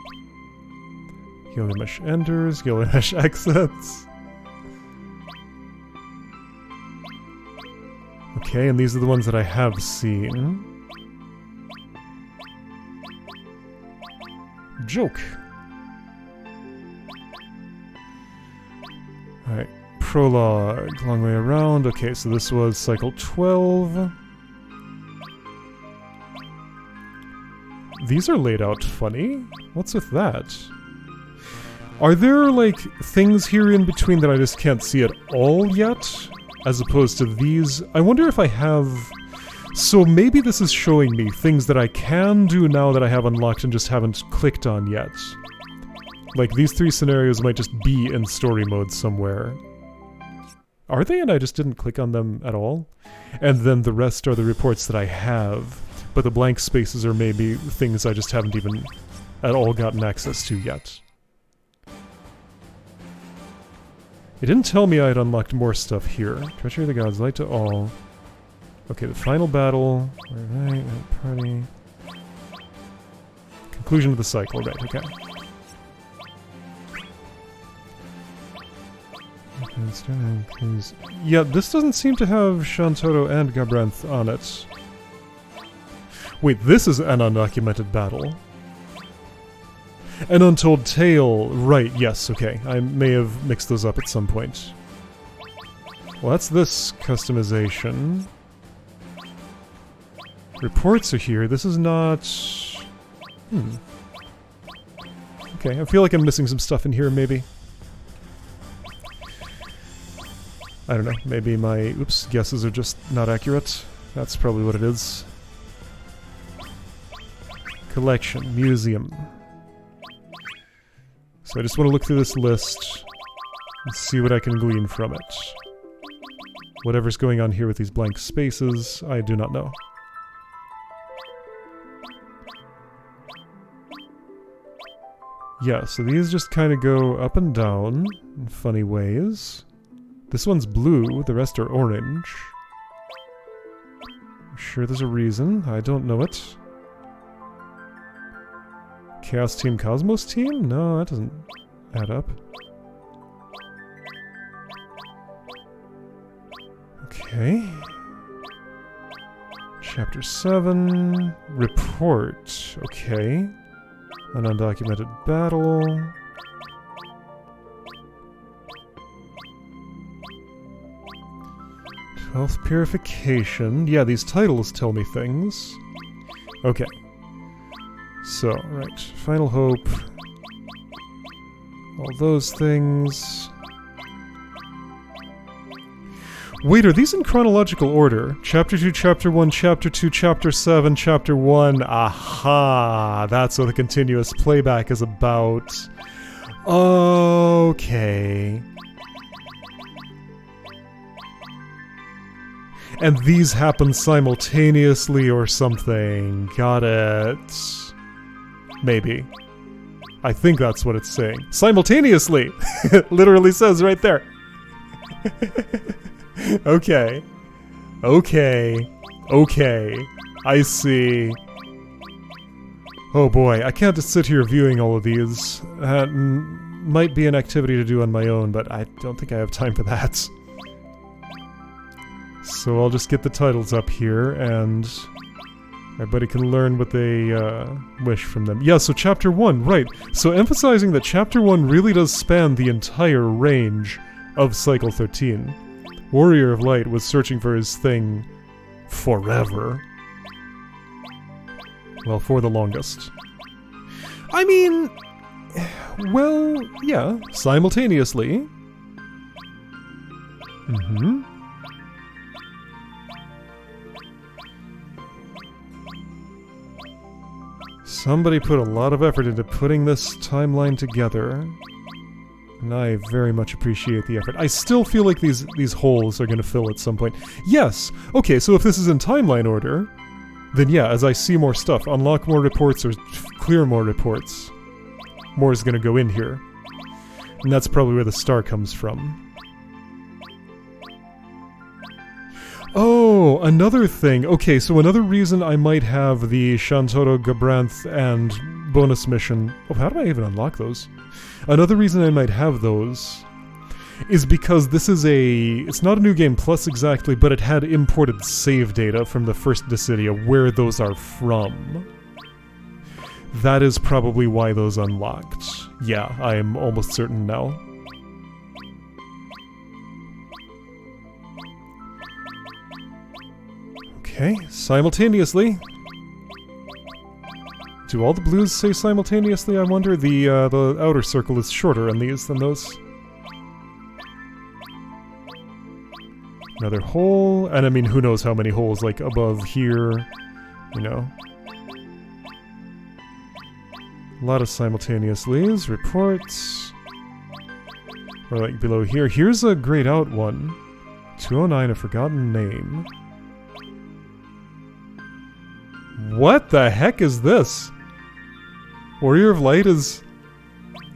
Gilgamesh enters. Gilgamesh exits. Okay, and these are the ones that I have seen. Joke. Alright. Prologue, long way around. Okay, so this was cycle 12. These are laid out funny. What's with that? Are there, like, things here in between that I just can't see at all yet? As opposed to these? I wonder if I have... So maybe this is showing me things that I can do now that I have unlocked and just haven't clicked on yet. Like, these 3 scenarios might just be in story mode somewhere. Are they? And I just didn't click on them at all? And then the rest are the reports that I have. But the blank spaces are maybe things I just haven't even at all gotten access to yet. It didn't tell me I had unlocked more stuff here. Treachery of the Gods, light to all. Okay, the final battle. Alright, party. Conclusion of the cycle, right, okay. Yeah, this doesn't seem to have Shantoro and Gabranth on it. Wait, this is an undocumented battle. An Untold Tale, right, yes, okay. I may have mixed those up at some point. Well, that's this customization. Reports are here, this is not... Okay, I feel like I'm missing some stuff in here, maybe. I don't know, maybe my, guesses are just not accurate. That's probably what it is. Collection, museum. So I just want to look through this list and see what I can glean from it. Whatever's going on here with these blank spaces, I do not know. Yeah, so these just kind of go up and down in funny ways. This one's blue, the rest are orange. I'm sure there's a reason, I don't know it. Chaos Team, Cosmos Team? No, that doesn't add up. Okay. Chapter 7. Report. Okay. An undocumented battle. Twelfth Purification. Yeah, these titles tell me things. Okay. So, right. Final Hope. All those things. Wait, are these in chronological order? Chapter 2, Chapter 1, Chapter 2, Chapter 7, Chapter 1. Aha! That's what the continuous playback is about. Okay. And these happen simultaneously or something. Got it. Maybe. I think that's what it's saying. Simultaneously! It literally says right there. Okay. Okay. Okay. I see. Oh boy, I can't just sit here viewing all of these. That might be an activity to do on my own, but I don't think I have time for that. So I'll just get the titles up here, and everybody can learn what they wish from them. Yeah, so Chapter 1, right. So emphasizing that Chapter 1 really does span the entire range of Cycle 13. Warrior of Light was searching for his thing forever. Well, for the longest. I mean, well, yeah, simultaneously. Mm-hmm. Somebody put a lot of effort into putting this timeline together. And I very much appreciate the effort. I still feel like these holes are going to fill at some point. Yes! Okay, so if this is in timeline order, then yeah, as I see more stuff, unlock more reports or clear more reports, more is going to go in here. And that's probably where the star comes from. Oh, another thing. Okay, so another reason I might have the Shantoro, Gabranth, and bonus mission... Oh, how do I even unlock those? Another reason I might have those is because this is a... It's not a New Game Plus exactly, but it had imported save data from the first Dissidia, where those are from. That is probably why those unlocked. Yeah, I am almost certain now. Okay, simultaneously. Do all the blues say simultaneously, I wonder? The outer circle is shorter in these than those. Another hole, and I mean, who knows how many holes, like, above here, you know. A lot of simultaneously's, reports. Or like below here. Here's a grayed out one. 209, a forgotten name. What the heck is this? Warrior of Light is,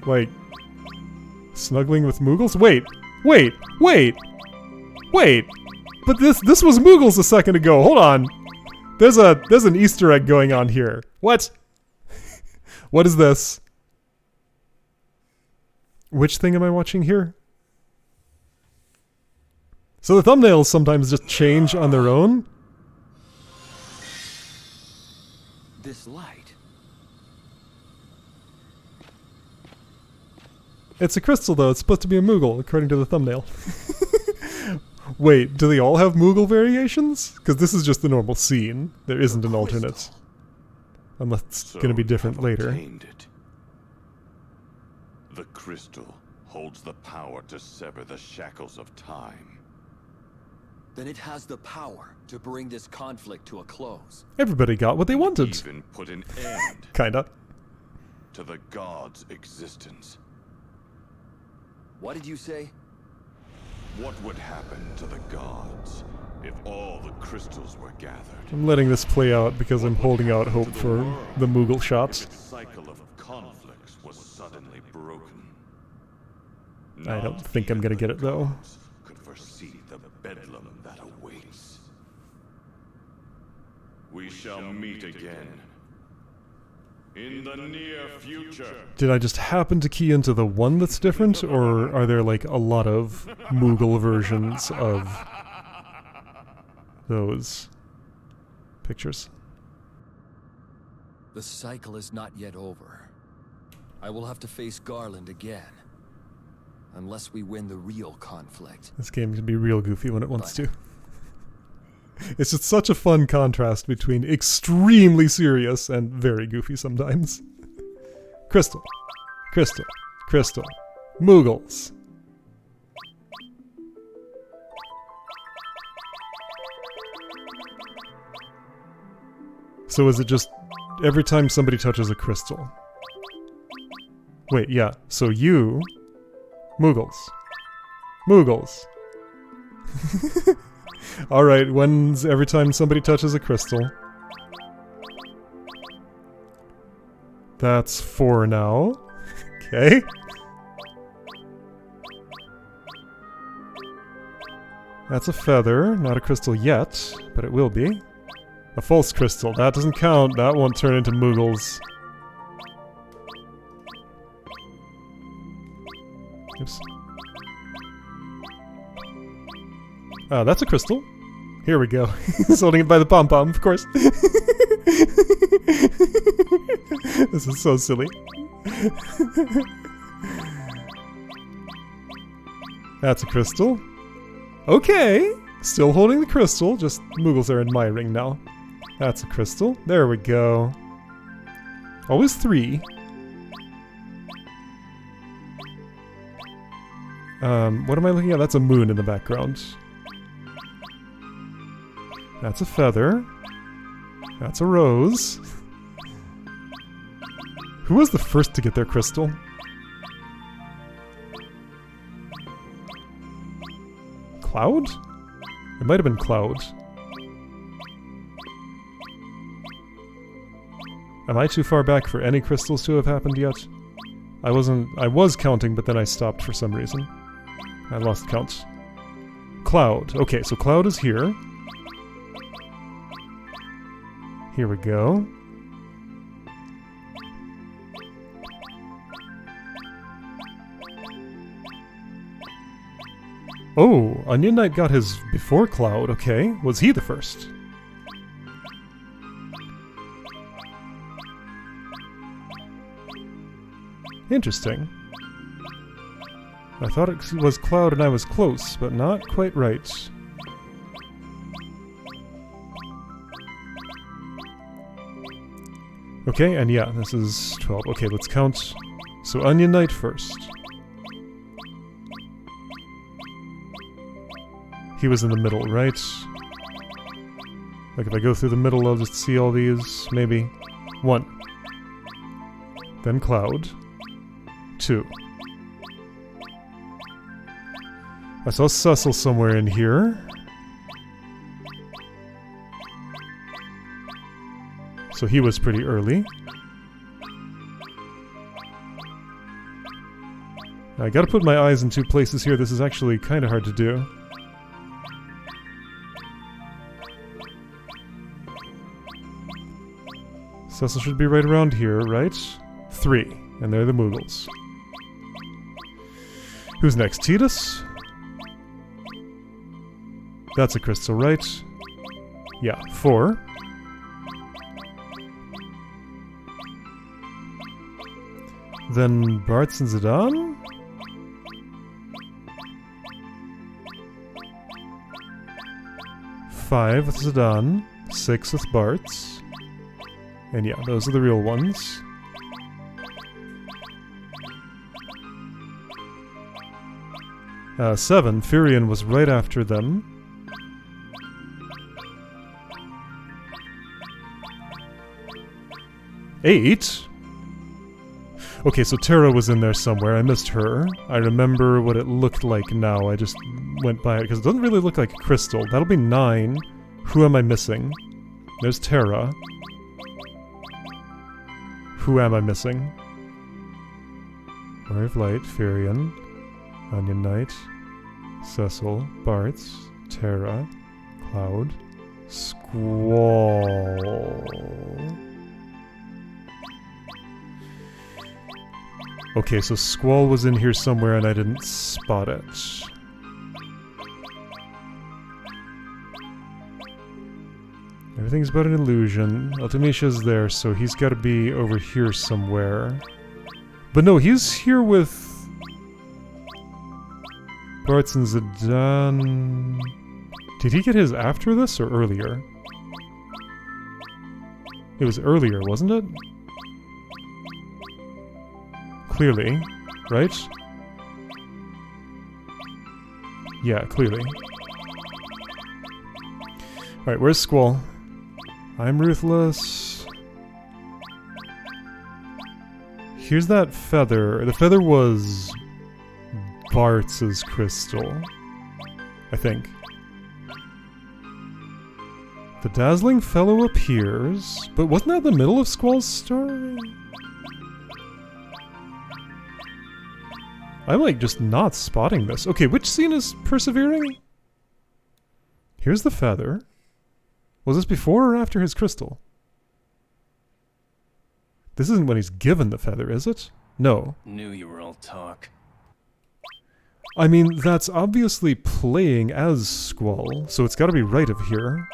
like, snuggling with Moogles? Wait! Wait! Wait! Wait! But this was Moogles a second ago, hold on! There's an Easter egg going on here. What? What is this? Which thing am I watching here? So the thumbnails sometimes just change on their own? This light. It's a crystal though, it's supposed to be a Moogle, according to the thumbnail. Wait, do they all have Moogle variations? Because this is just the normal scene. There isn't an alternate. Unless it's going to be different later. It. The crystal holds the power to sever the shackles of time. Then it has the power to bring this conflict to a close. Everybody got what they wanted. Even put an end Kinda. to the gods' existence. What did you say? What would happen to the gods if all the crystals were gathered? I'm letting this play out because I'm holding out hope for the Moogle If shots. its cycle of conflicts was suddenly broken. I don't Not think I'm even gonna get the it though. gods could foresee the bedlam that awaits. We shall meet again in the near future. Did I just happen to key into the one that's different, or are there like a lot of Moogle versions of those pictures? The cycle is not yet over. I will have to face Garland again. Unless we win the real conflict. This game can be real goofy when it wants to. It's just such a fun contrast between extremely serious and very goofy sometimes. Crystal. Crystal. Crystal. Moogles. So is it just every time somebody touches a crystal? Wait, yeah. So you... Moogles. Moogles. Alright, when's every time somebody touches a crystal? That's 4 now. Okay. That's a feather, not a crystal yet, but it will be. A false crystal, that doesn't count, that won't turn into Moogles. Oops. Ah, that's a crystal. Here we go. He's holding it by the pom-pom, of course. This is so silly. That's a crystal. Okay! Still holding the crystal, just Moogles are admiring now. That's a crystal. There we go. Always 3. What am I looking at? That's a moon in the background. That's a feather. That's a rose. Who was the first to get their crystal? Cloud? It might have been Cloud. Am I too far back for any crystals to have happened yet? I was counting, but then I stopped for some reason. I lost count. Cloud. Okay, so Cloud is here. Here we go. Oh, Onion Knight got his before Cloud, okay. Was he the first? Interesting. I thought it was Cloud and I was close, but not quite right. Okay, and yeah, this is 12. Okay, let's count. So Onion Knight first. He was in the middle, right? Like if I go through the middle, I'll just see all these. Maybe. 1. Then Cloud. 2. I saw Cecil somewhere in here. So he was pretty early. I gotta put my eyes in 2 places here. This is actually kind of hard to do. Cecil should be right around here, right? 3. And they're the Moogles. Who's next? Titus? That's a crystal, right? Yeah, 4. Then Bartz and Zidane? Five with Zidane, 6 with Bartz. And yeah, those are the real ones. Seven, Furion was right after them. 8? Okay, so Tara was in there somewhere. I missed her. I remember what it looked like now. I just went by it because it doesn't really look like a crystal. That'll be 9. Who am I missing? There's Tara. Who am I missing? Warrior of Light, Furion, Onion Knight, Cecil, Bartz, Tara, Cloud, Squall. Okay, so Squall was in here somewhere and I didn't spot it. Everything's but an illusion. Ultimisha's there, so he's gotta be over here somewhere. But no, he's here with Bartz and Zidane. Did he get his after this or earlier? It was earlier, wasn't it? Clearly, right? Yeah, clearly. Alright, where's Squall? I'm ruthless. Here's that feather. The feather was Bartz's crystal, I think. The Dazzling Fellow appears, but wasn't that the middle of Squall's story? I'm like just not spotting this. Okay, which scene is persevering? Here's the feather. Was this before or after his crystal? This isn't when he's given the feather, is it? No. Knew you were all talk. I mean, that's obviously playing as Squall, so it's gotta be right of here.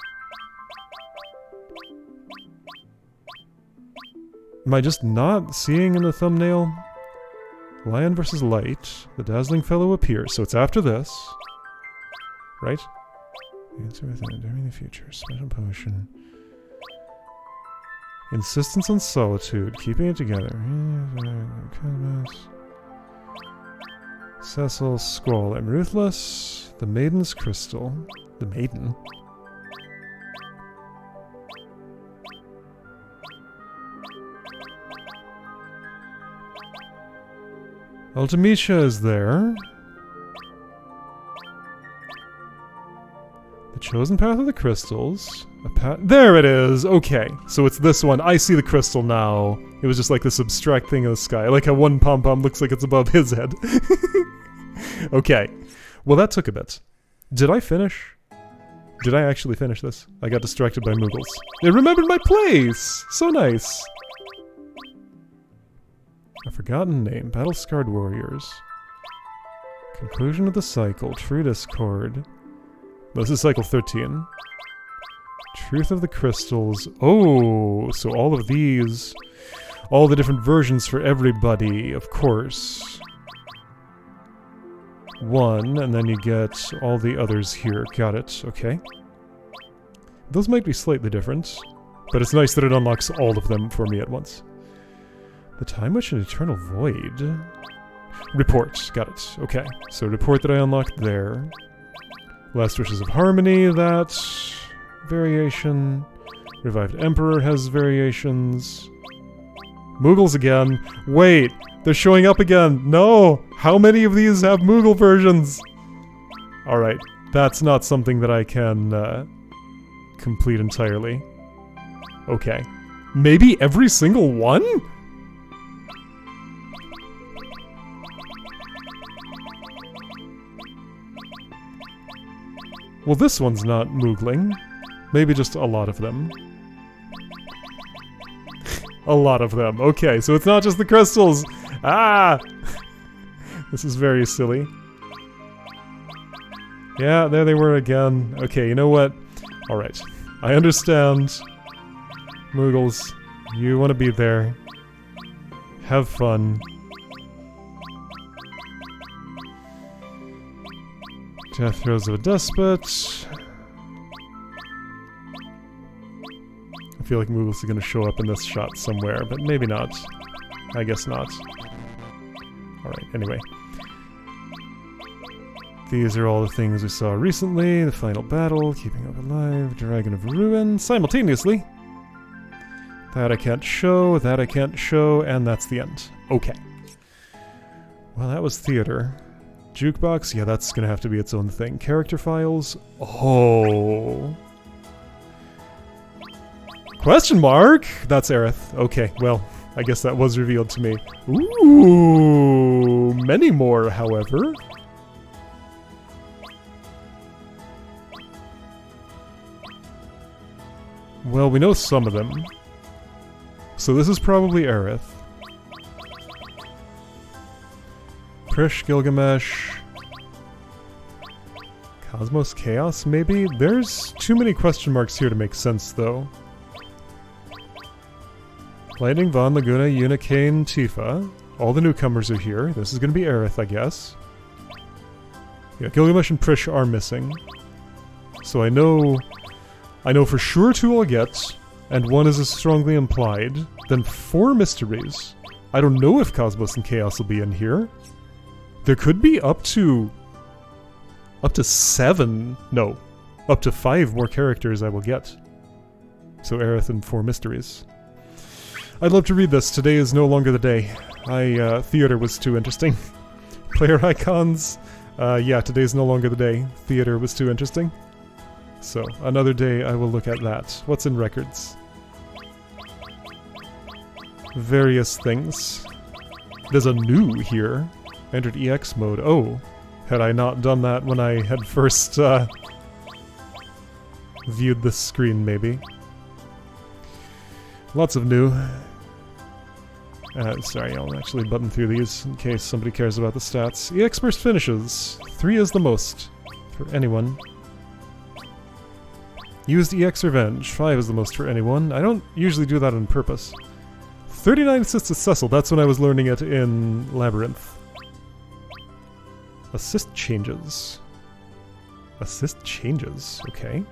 Am I just not seeing in the thumbnail? Lion versus Light. The Dazzling Fellow appears, so it's after this. Right? Answer within during the future. Special potion. Insistence on solitude. Keeping it together. Cecil, Squall. I'm ruthless. The Maiden's Crystal. The Maiden? Ultimisha is there. The Chosen Path of the Crystals. There it is! Okay, so it's this one. I see the crystal now. It was just like this abstract thing in the sky. I like how one pom-pom looks like it's above his head. Okay. Well, that took a bit. Did I finish? Did I actually finish this? I got distracted by Moogles. They remembered my place! So nice! A Forgotten Name. Battle-Scarred Warriors. Conclusion of the Cycle. True Discord. This is Cycle 13. Truth of the Crystals. Oh, so all of these. All the different versions for everybody, of course. 1, and then you get all the others here. Got it. Okay. Those might be slightly different. But it's nice that it unlocks all of them for me at once. The Time Witch and Eternal Void. Report. Got it. Okay. So report that I unlocked there. Last Wishes of Harmony, that variation. Revived Emperor has variations. Moogles again. Wait, they're showing up again. No! How many of these have Moogle versions? Alright, that's not something that I can complete entirely. Okay. Maybe every single one? Well, this one's not Moogling. Maybe just a lot of them. A lot of them. Okay, so it's not just the crystals. Ah! This is very silly. Yeah, there they were again. Okay, you know what? Alright. I understand. Moogles, you want to be there. Have fun. Death Throes of a Despot. I feel like Moogles are going to show up in this shot somewhere, but maybe not. I guess not. Alright, anyway. These are all the things we saw recently. The final battle, keeping up alive, Dragon of Ruin, simultaneously. That I can't show, that I can't show, and that's the end. Okay. Well, that was theater. Jukebox, yeah, that's gonna have to be its own thing. Character files, oh. Question mark? That's Aerith. Okay, well, I guess that was revealed to me. Ooh, many more, however. Well, we know some of them. So this is probably Aerith. Prish, Gilgamesh... Cosmos Chaos, maybe? There's too many question marks here to make sense, though. Lightning, Vaughn, Laguna, Unicane, Tifa. All the newcomers are here. This is gonna be Aerith, I guess. Yeah, Gilgamesh and Prish are missing. So I know for sure 2 I'll get, and 1 is as strongly implied. Then 4 mysteries. I don't know if Cosmos and Chaos will be in here. There could be up to 7, no, up to 5 more characters I will get. So Aerith and 4 mysteries. I'd love to read this. Today is no longer the day. Theater was too interesting. Player icons, yeah, today's no longer the day. Theater was too interesting. So, another day I will look at that. What's in records? Various things. There's a new here. Entered EX mode. Oh, had I not done that when I had first viewed this screen, maybe. Lots of new. Sorry, I'll actually button through these in case somebody cares about the stats. EX burst finishes. 3 is the most for anyone. Used EX Revenge. 5 is the most for anyone. I don't usually do that on purpose. 39 assists at Cecil. That's when I was learning it in Labyrinth. Assist changes. Assist changes. Okay.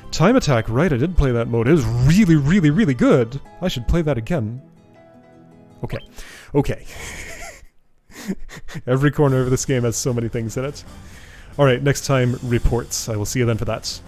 Time Attack. Right, I did play that mode. It was really, really, really good. I should play that again. Okay. Okay. Every corner of this game has so many things in it. Alright, next time, reports. I will see you then for that.